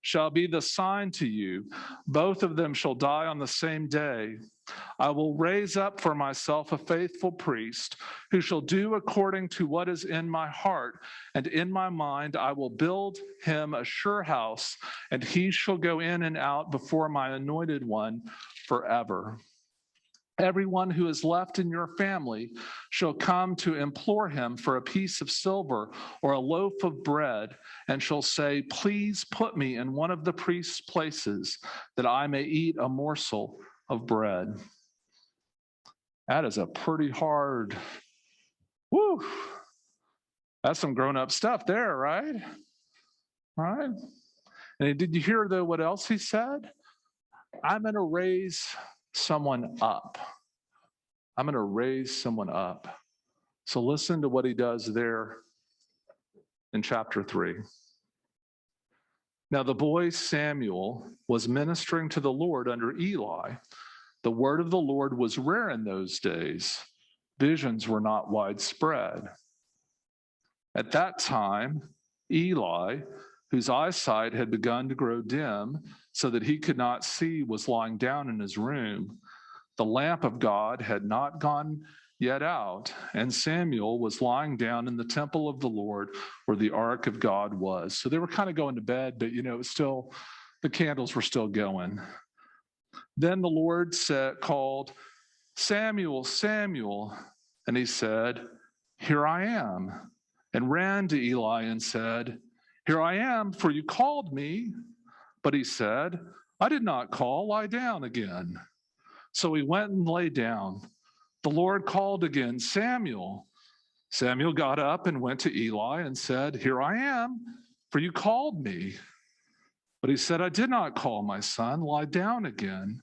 shall be the sign to you. Both of them shall die on the same day. I will raise up for myself a faithful priest who shall do according to what is in my heart, and in my mind I will build him a sure house, and he shall go in and out before my anointed one forever. Everyone who is left in your family shall come to implore him for a piece of silver or a loaf of bread, and shall say, please put me in one of the priest's places, that I may eat a morsel of bread. That is a pretty hard, woo. That's some grown-up stuff there, right? Right? And did you hear, though, what else he said? I'm going to raise someone up. I'm going to raise someone up. So listen to what he does there in chapter 3. Now the boy Samuel was ministering to the Lord under Eli. The word of the Lord was rare in those days. Visions were not widespread. At that time, Eli, whose eyesight had begun to grow dim so that he could not see, was lying down in his room. The lamp of God had not gone yet out, and Samuel was lying down in the temple of the Lord where the ark of God was. So they were kind of going to bed, but it was still, the candles were still going. Then the Lord called, Samuel, Samuel. And he said, Here I am. And ran to Eli and said, Here I am, for you called me. But he said, I did not call, lie down again. So he went and lay down. The Lord called again, Samuel. Samuel got up and went to Eli and said, Here I am, for you called me. But he said, I did not call, my son, lie down again.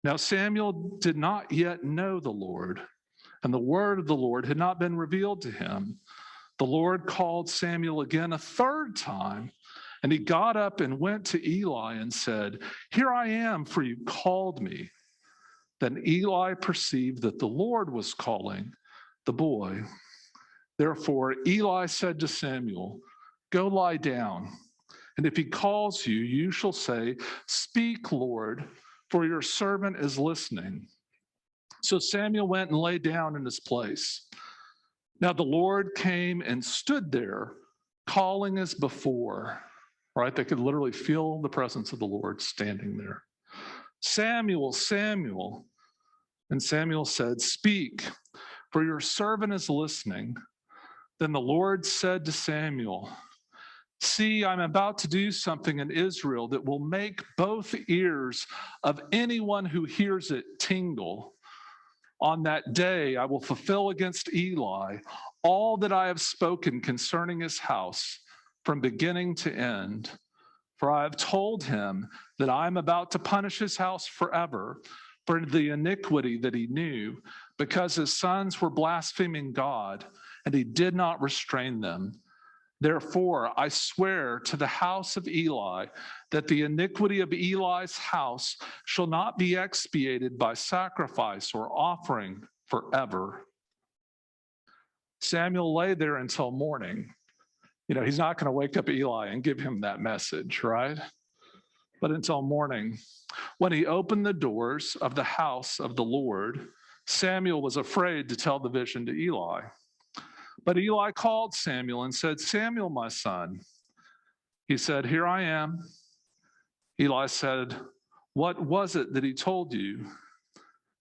Now Samuel did not yet know the Lord, and the word of the Lord had not been revealed to him. The Lord called Samuel again a third time, and he got up and went to Eli and said, Here I am, for you called me. Then Eli perceived that the Lord was calling the boy. Therefore Eli said to Samuel, Go lie down, and if he calls you, you shall say, Speak, Lord, for your servant is listening. So Samuel went and lay down in his place. Now the Lord came and stood there, calling as before, right? They could literally feel the presence of the Lord standing there. Samuel, Samuel. And Samuel said, Speak, for your servant is listening. Then the Lord said to Samuel, See, I'm about to do something in Israel that will make both ears of anyone who hears it tingle. On that day, I will fulfill against Eli all that I have spoken concerning his house from beginning to end. For I have told him that I am about to punish his house forever for the iniquity that he knew, because his sons were blaspheming God, and he did not restrain them. Therefore, I swear to the house of Eli that the iniquity of Eli's house shall not be expiated by sacrifice or offering forever. Samuel lay there until morning. He's not going to wake up Eli and give him that message, right? But until morning, when he opened the doors of the house of the Lord, Samuel was afraid to tell the vision to Eli. But Eli called Samuel and said, Samuel, my son. He said, Here I am. Eli said, What was it that he told you?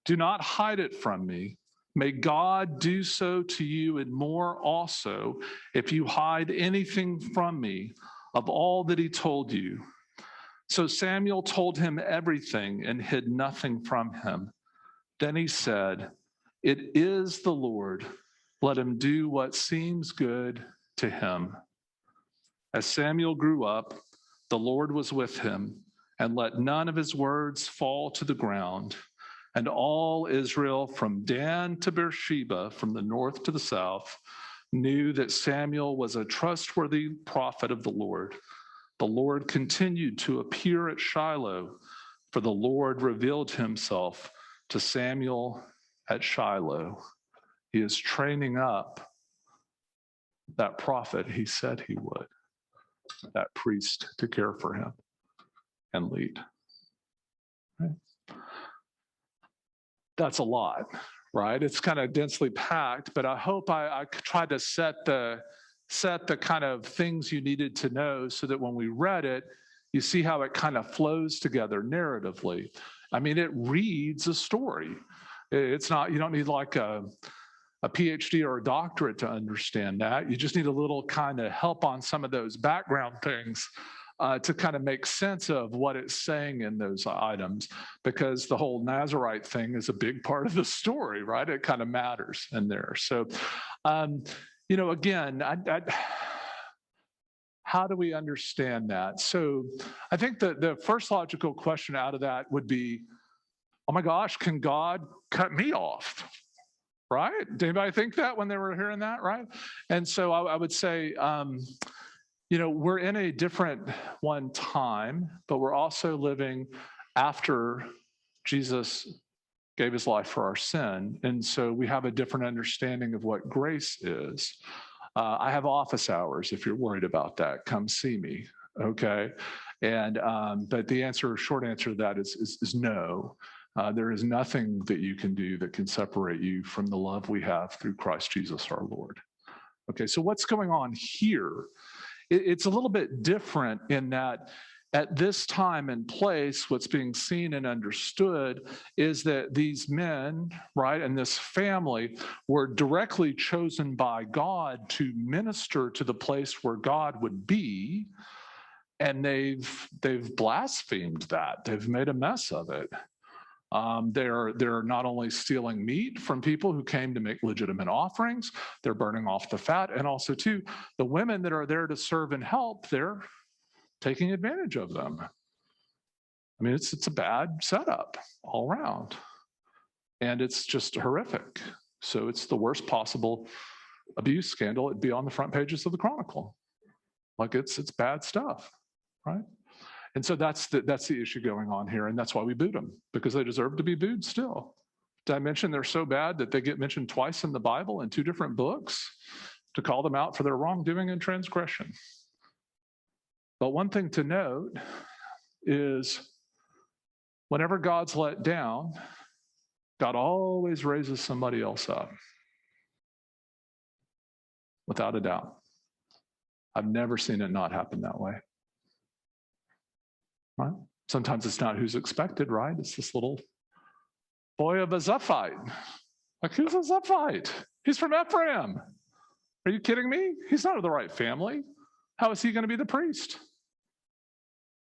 Do not hide it from me. May God do so to you and more also, if you hide anything from me of all that he told you. So Samuel told him everything and hid nothing from him. Then he said, It is the Lord. Let him do what seems good to him. As Samuel grew up, the Lord was with him, and let none of his words fall to the ground. And all Israel, from Dan to Beersheba, from the north to the south, knew that Samuel was a trustworthy prophet of the Lord. The Lord continued to appear at Shiloh, for the Lord revealed himself to Samuel at Shiloh. He is training up that prophet he said he would, that priest to care for him and lead. Right? That's a lot, right? It's kind of densely packed, but I hope I tried to set the kind of things you needed to know so that when we read it, you see how it kind of flows together narratively. I mean, it reads a story. It's not, you don't need like a PhD or a doctorate to understand that. You just need a little kind of help on some of those background things to kind of make sense of what it's saying in those items, because the whole Nazarite thing is a big part of the story, right? It kind of matters in there. So, again, how do we understand that? So I think that the first logical question out of that would be, oh my gosh, can God cut me off? Right? Did anybody think that when they were hearing that, right? And so I would say, we're in a different time, but we're also living after Jesus gave his life for our sin. And so we have a different understanding of what grace is. I have office hours. If you're worried about that, come see me. Okay. And, but the short answer to that is no. There is nothing that you can do that can separate you from the love we have through Christ Jesus our Lord. Okay, so what's going on here? It's a little bit different in that at this time and place, what's being seen and understood is that these men, right, and this family were directly chosen by God to minister to the place where God would be, and they've blasphemed that. They've made a mess of it. They're not only stealing meat from people who came to make legitimate offerings, they're burning off the fat, and also too, the women that are there to serve and help, they're taking advantage of them. I mean, it's a bad setup all around, and it's just horrific. So it's the worst possible abuse scandal. It'd be on the front pages of the Chronicle. Like it's bad stuff, right? And so that's the issue going on here, and that's why we booed them, because they deserve to be booed still. Did I mention they're so bad that they get mentioned twice in the Bible in 2 different books to call them out for their wrongdoing and transgression? But one thing to note is whenever God's let down, God always raises somebody else up. Without a doubt. I've never seen it not happen that way. Right? Sometimes it's not who's expected, right? It's this little boy of a Zephite. Like, who's a Zephite? He's from Ephraim. Are you kidding me? He's not of the right family. How is he going to be the priest?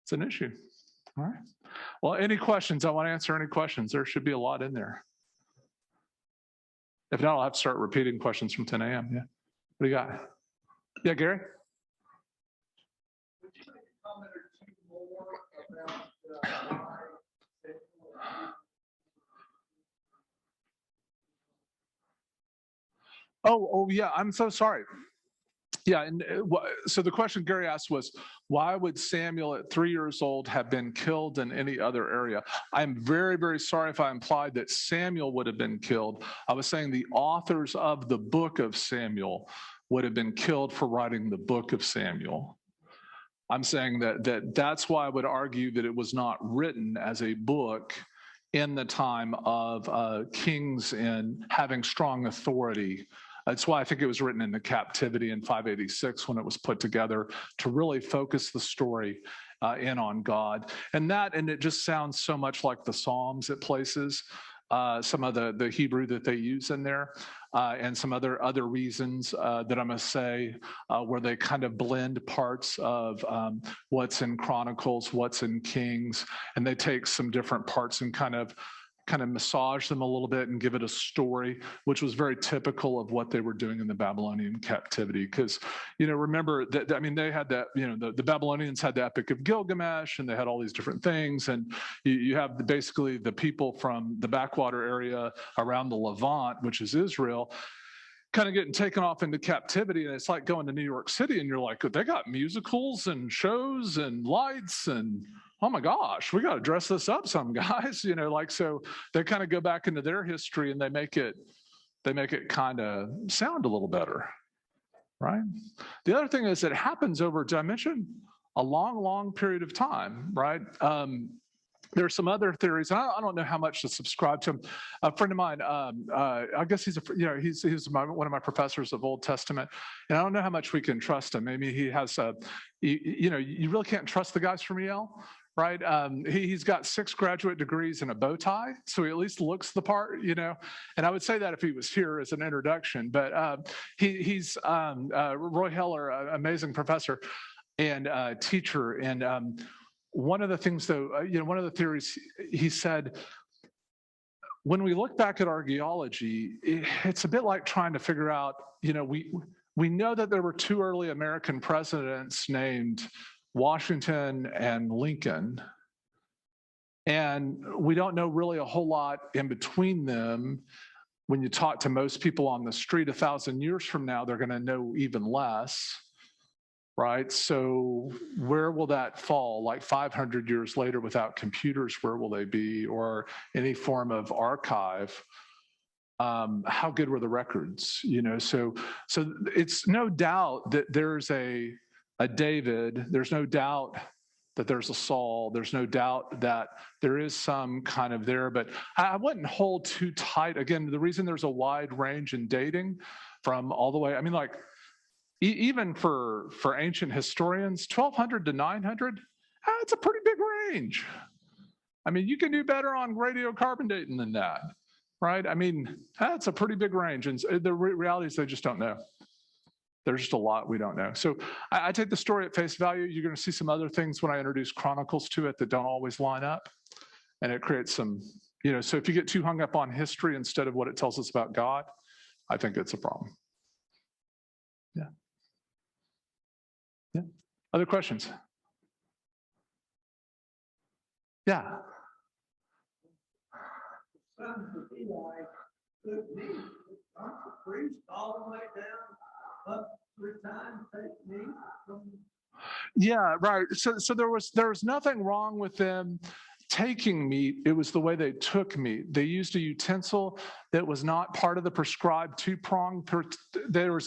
It's an issue. All right. Well, any questions? I want to answer any questions. There should be a lot in there. If not, I'll have to start repeating questions from 10 a.m. Yeah. What do you got? Yeah, Gary? Would you make a comment or two more about why? Oh, yeah. I'm so sorry. Yeah, and so the question Gary asked was, why would Samuel at 3 years old have been killed in any other area? I'm very, very sorry if I implied that Samuel would have been killed. I was saying the authors of the book of Samuel would have been killed for writing the book of Samuel. I'm saying that's why I would argue that it was not written as a book in the time of kings and having strong authority. That's why I think it was written in the captivity in 586 when it was put together to really focus the story in on God. And it just sounds so much like the Psalms at places, some of the Hebrew that they use in there, and some other reasons that I'm going to say where they kind of blend parts of what's in Chronicles, what's in Kings, and they take some different parts and kind of massage them a little bit and give it a story, which was very typical of what they were doing in the Babylonian captivity. Because, remember that, they had that, the Babylonians had the Epic of Gilgamesh, and they had all these different things. And you have basically the people from the backwater area around the Levant, which is Israel, kind of getting taken off into captivity. And it's like going to New York City and you're like, they got musicals and shows and lights and, oh my gosh, we got to dress this up some guys, so they kind of go back into their history and they make it kind of sound a little better, right? The other thing is it happens over, did I mention, a long, long period of time, right? There's some other theories. I don't know how much to subscribe to. A friend of mine, I guess he's one of my professors of Old Testament, and I don't know how much we can trust him. Maybe he has you really can't trust the guys from Yale, right? He's got 6 graduate degrees and a bow tie, so he at least looks the part, And I would say that if he was here as an introduction, but he's Roy Heller, amazing professor and teacher, and one of the things, though, one of the theories he said, when we look back at archaeology, it's a bit like trying to figure out, we know that there were 2 early American presidents named Washington and Lincoln, and we don't know really a whole lot in between them. When you talk to most people on the street 1,000 years from now, they're going to know even less. right? So where will that fall? Like 500 years later without computers, where will they be? Or any form of archive? How good were the records? So it's no doubt that there's a David. There's no doubt that there's a Saul. There's no doubt that there is some kind of there, but I wouldn't hold too tight. Again, the reason there's a wide range in dating from all the way, I mean, like even for ancient historians, 1200 to 900, it's a pretty big range. I mean, you can do better on radiocarbon dating than that, right? I mean, that's a pretty big range. And the reality is they just don't know. There's just a lot we don't know. So I take the story at face value. You're going to see some other things when I introduce Chronicles to it that don't always line up. And it creates some, so if you get too hung up on history instead of what it tells us about God, I think it's a problem. Yeah. Yeah. Other questions? Yeah. Sons of Eli could be, aren't the priests all the way down up 3 times take meat from? Yeah, right. So there was nothing wrong with them taking meat. It was the way they took meat. They used a utensil that was not part of the prescribed two-pronged. You're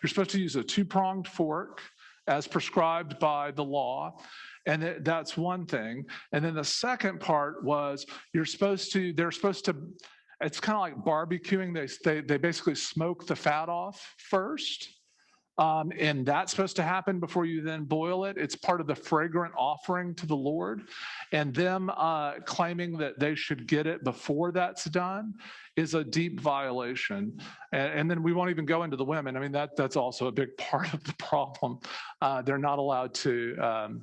supposed to use a two-pronged fork as prescribed by the law. And that's one thing. And then the second part was they're supposed to, it's kind of like barbecuing. They basically smoke the fat off first. And that's supposed to happen before you then boil it. It's part of the fragrant offering to the Lord. And them claiming that they should get it before that's done is a deep violation. And then we won't even go into the women. I mean, that's also a big part of the problem. They're not allowed to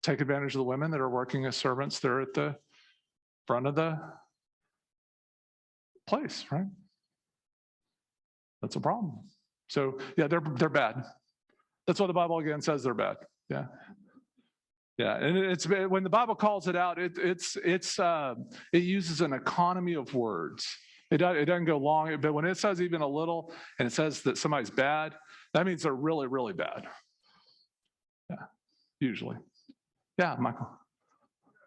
take advantage of the women that are working as servants. They're at the front of the place, right? That's a problem. So yeah, they're bad. That's what the Bible again says they're bad. Yeah, yeah, and it's when the Bible calls it out, it uses an economy of words. It doesn't go long, but when it says even a little, and it says that somebody's bad, that means they're really, really bad. Yeah, usually. Yeah, Michael.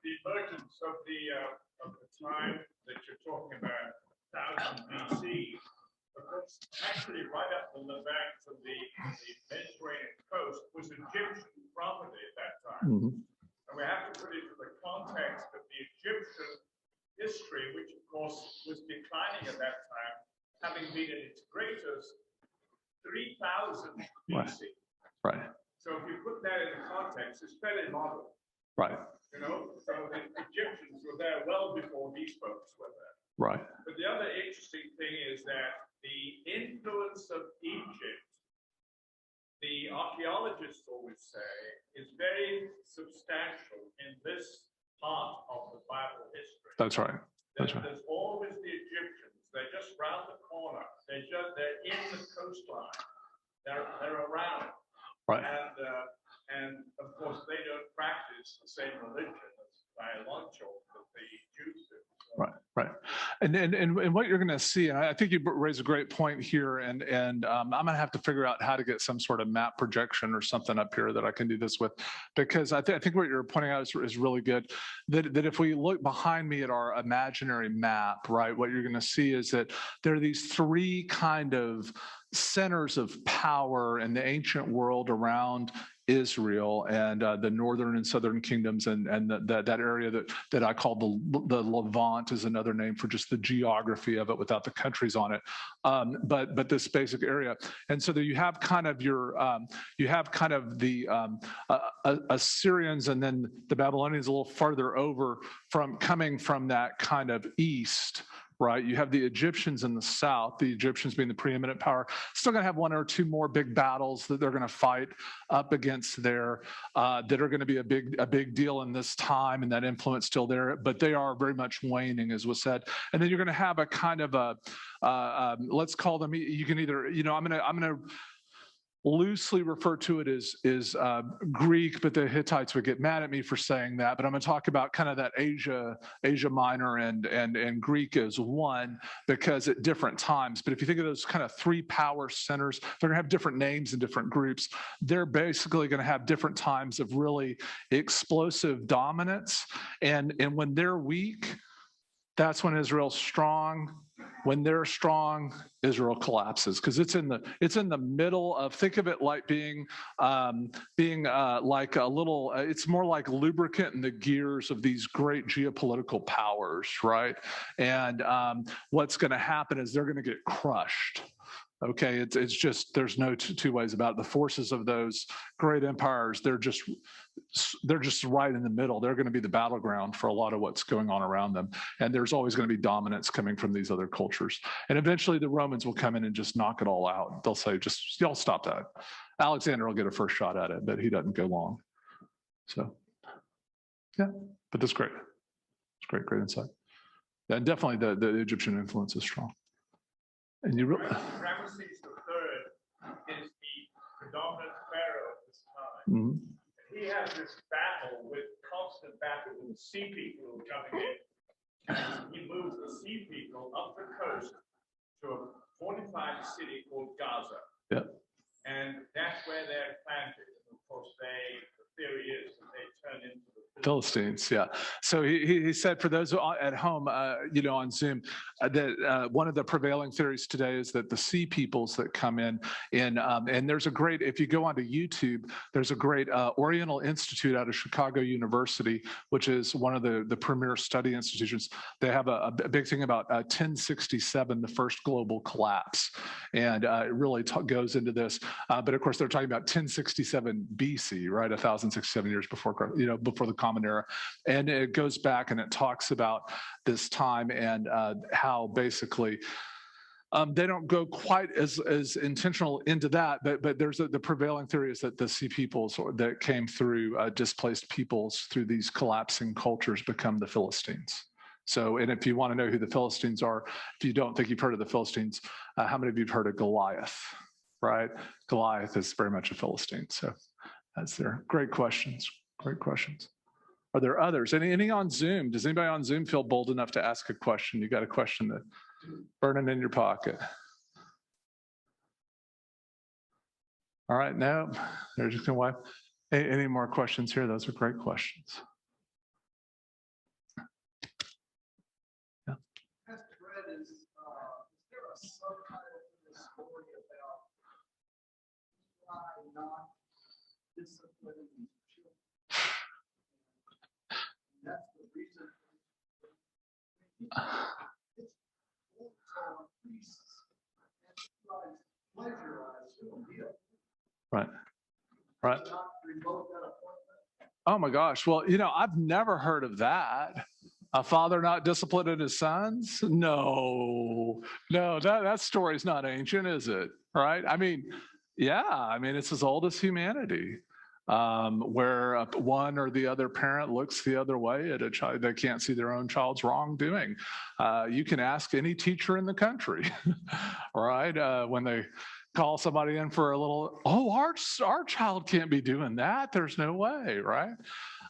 The emergence of the time that you're talking about, 1000 BC. Because actually, right up on the banks of the Mediterranean coast was Egyptian property at that time. Mm-hmm. And we have to put it in the context of the Egyptian history, which of course was declining at that time, having been at its greatest 3000 BC. Right. So if you put that in the context, it's fairly modern. Right. So the Egyptians were there well before these folks were there. Right. But the other interesting thing is that the influence of Egypt, the archaeologists always say, is very substantial in this part of the Bible history. That's right. That's right. There's always the Egyptians. They're just round the corner. They're in the coastline. They're around. Right. And of course they don't practice the same religion as by a long shot that the Jews do. Right. And what you're going to see, and I think you raise a great point here, and I'm going to have to figure out how to get some sort of map projection or something up here that I can do this with, because I think what you're pointing out is really good. That if we look behind me at our imaginary map, right, what you're going to see is that there are these 3 kind of centers of power in the ancient world around Israel and the northern and southern kingdoms, and that area that I call the Levant is another name for just the geography of it without the countries on it. But this basic area, and so that you have kind of the Assyrians and then the Babylonians a little farther over coming from that kind of east. Right, you have the Egyptians in the south, the Egyptians being the preeminent power, still going to have 1 or 2 more big battles that they're going to fight up against there that are going to be a big deal in this time, and that influence still there, but they are very much waning, as was said. And then you're going to have a kind of let's call them, you can either, I'm going to loosely refer to it as Greek, but the Hittites would get mad at me for saying that. But I'm going to talk about kind of that Asia Minor and Greek as one, because at different times. But if you think of those kind of three power centers, they're going to have different names and different groups. They're basically going to have different times of really explosive dominance. And when they're weak, that's when Israel's strong. When they're strong, Israel collapses, because it's in the middle of, think of it like being like a little, it's more like lubricant in the gears of these great geopolitical powers, right? And what's going to happen is they're going to get crushed. Okay, it's just, there's no two ways about it. The forces of those great empires, they're just right in the middle. They're going to be the battleground for a lot of what's going on around them. And there's always going to be dominance coming from these other cultures. And eventually the Romans will come in and just knock it all out. They'll say, just, y'all stop that. Alexander will get a first shot at it, but he doesn't go long. So, yeah, but that's great. It's great insight. Yeah, and definitely the Egyptian influence is strong. And you really... Ramesses III is the predominant pharaoh at this time. Mm-hmm. He has this constant battle with the sea people coming in. And he moves the sea people up the coast to a fortified city called Gaza. Yeah. And that's where they're planted. And of course, the theory is that they turn into the Philistines, yeah. So he said, for those at home, on Zoom, that one of the prevailing theories today is that the sea peoples that come in, and there's a great, if you go onto YouTube, there's a great Oriental Institute out of Chicago University, which is one of the premier study institutions. They have a big thing about 1067, the first global collapse, and it really goes into this. But of course, they're talking about 1067 BC, right? 1067 years before, before the Common Era, and it goes back and it talks about this time and how basically they don't go quite as intentional into that, but there's the prevailing theory is that the sea peoples that came through displaced peoples through these collapsing cultures become the Philistines. So, and if you want to know who the Philistines are, if you don't think you've heard of the Philistines, how many of you have heard of Goliath? Right, Goliath is very much a Philistine. So that's there. Great questions. Great questions. Are there others? Any on Zoom? Does anybody on Zoom feel bold enough to ask a question? You got a question that burning in your pocket. All right, no, they're just gonna wipe. Any more questions here? Those are great questions. Yeah. Pastor Brett, is there a subtitle to this story about why not disciplining children? And that's the reason it's on priests and pleasure, I assume. Right. Right. Not revoke that appointment. Oh my gosh. Well, I've never heard of that. A father not disciplining his sons? No, that story's not ancient, is it? Right? I mean, yeah, it's as old as humanity, where one or the other parent looks the other way at a child. They can't see their own child's wrongdoing. You can ask any teacher in the country, right? When they call somebody in for a little, our child can't be doing that. There's no way, right?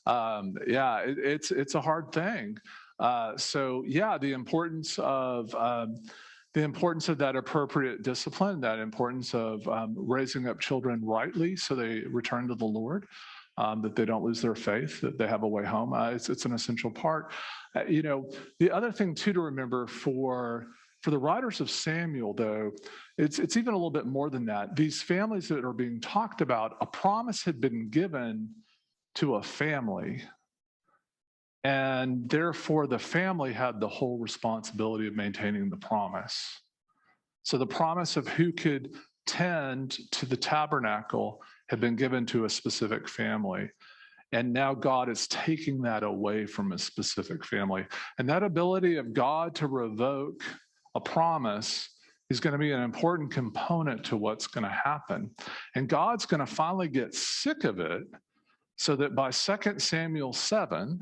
Yeah, it's a hard thing. So yeah, the importance of that appropriate discipline, that importance of raising up children rightly so they return to the Lord, that they don't lose their faith, that they have a way home. It's an essential part. The other thing too to remember for the writers of Samuel, though, it's even a little bit more than that. These families that are being talked about, a promise had been given to a family, and therefore the family had the whole responsibility of maintaining the promise. So the promise of who could tend to the tabernacle had been given to a specific family. And now God is taking that away from a specific family. And that ability of God to revoke a promise is going to be an important component to what's going to happen. And God's going to finally get sick of it, so that by 2 Samuel 7,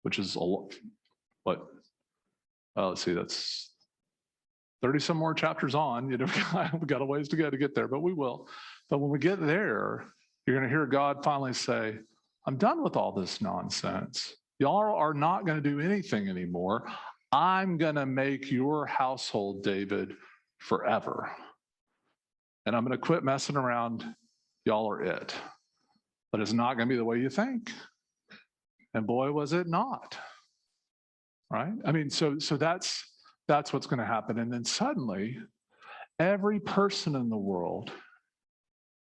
which is let's see, that's 30 some more chapters on, we've got a ways to go to get there, but we will. But when we get there, you're going to hear God finally say, I'm done with all this nonsense. Y'all are not going to do anything anymore. I'm going to make your household, David, forever. And I'm going to quit messing around. Y'all are it. But it's not going to be the way you think. And boy, was it not. Right? I mean, so that's what's going to happen. And then suddenly, every person in the world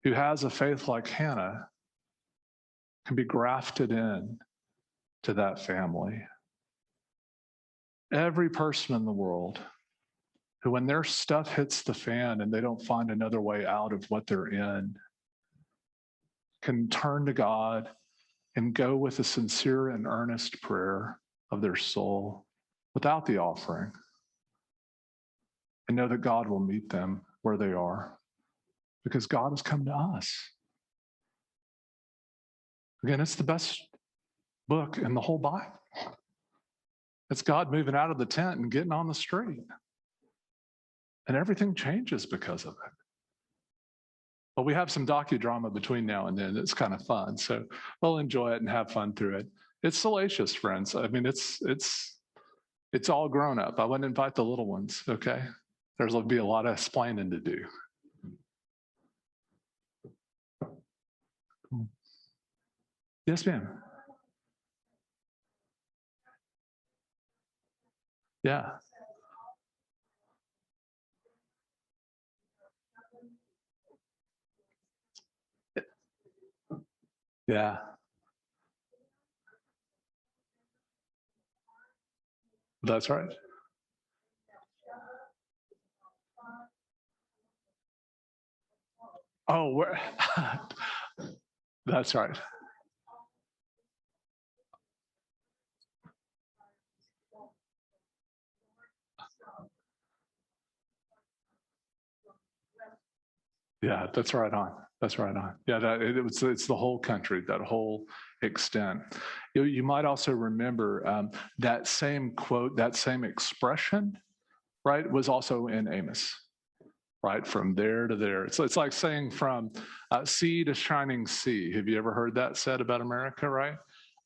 who has a faith like Hannah can be grafted in to that family. Every person in the world who, when their stuff hits the fan and they don't find another way out of what they're in, can turn to God and go with a sincere and earnest prayer of their soul without the offering, and know that God will meet them where they are, because God has come to us. Again, it's the best book in the whole Bible. It's God moving out of the tent and getting on the street. And everything changes because of it. But we have some docudrama between now and then. It's kind of fun. So we'll enjoy it and have fun through it. It's salacious, friends. I mean, it's all grown up. I wouldn't invite the little ones, okay? There'll be a lot of explaining to do. Yes, ma'am. Yeah. Yeah. That's right. Oh, that's right. Yeah, that's right on. That's right on. Yeah, it's the whole country, that whole extent. You might also remember that same quote, that same expression, right, was also in Amos, right, from there to there. It's like saying from sea to shining sea. Have you ever heard that said about America, right?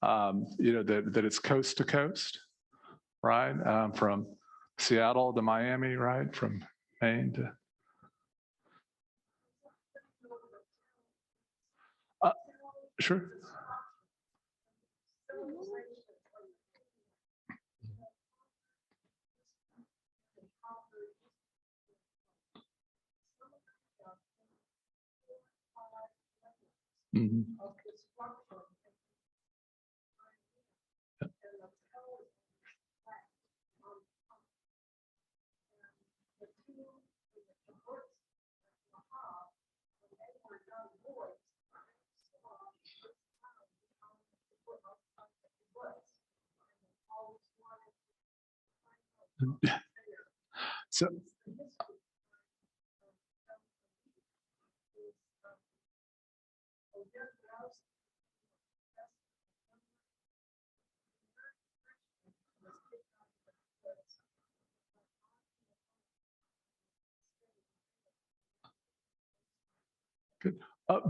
That it's coast to coast, right? From Seattle to Miami, right? From Maine to... Sure. Mm-hmm. So, good.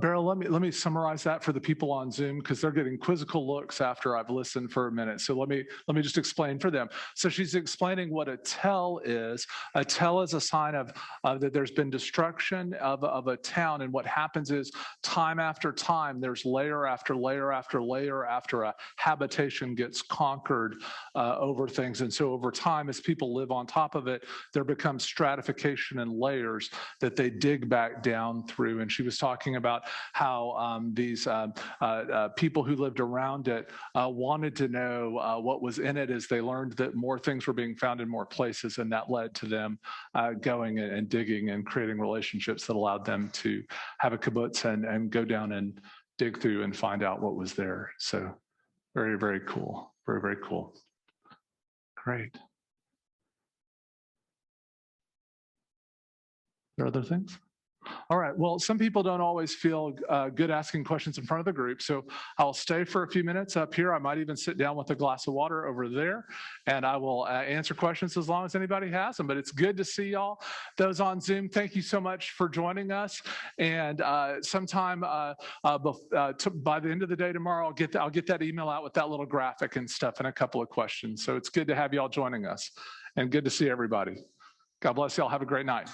Beryl, let me summarize that for the people on Zoom, because they're getting quizzical looks after I've listened for a minute. So let me just explain for them. So she's explaining what a tell is. A tell is a sign of that there's been destruction of a town, and what happens is time after time there's layer after layer after layer after a habitation gets conquered over things, and so over time, as people live on top of it, there becomes stratification and layers that they dig back down through. And she was talking about how these people who lived around it wanted to know what was in it, as they learned that more things were being found in more places, and that led to them going and digging and creating relationships that allowed them to have a kibbutz and go down and dig through and find out what was there. So very, very cool. Very, very cool. Great. There are other things? All right. Well, some people don't always feel good asking questions in front of the group. So I'll stay for a few minutes up here. I might even sit down with a glass of water over there, and I will answer questions as long as anybody has them. But it's good to see y'all. Those on Zoom, thank you so much for joining us. And sometime by the end of the day tomorrow, I'll get that email out with that little graphic and stuff and a couple of questions. So it's good to have y'all joining us, and good to see everybody. God bless y'all. Have a great night.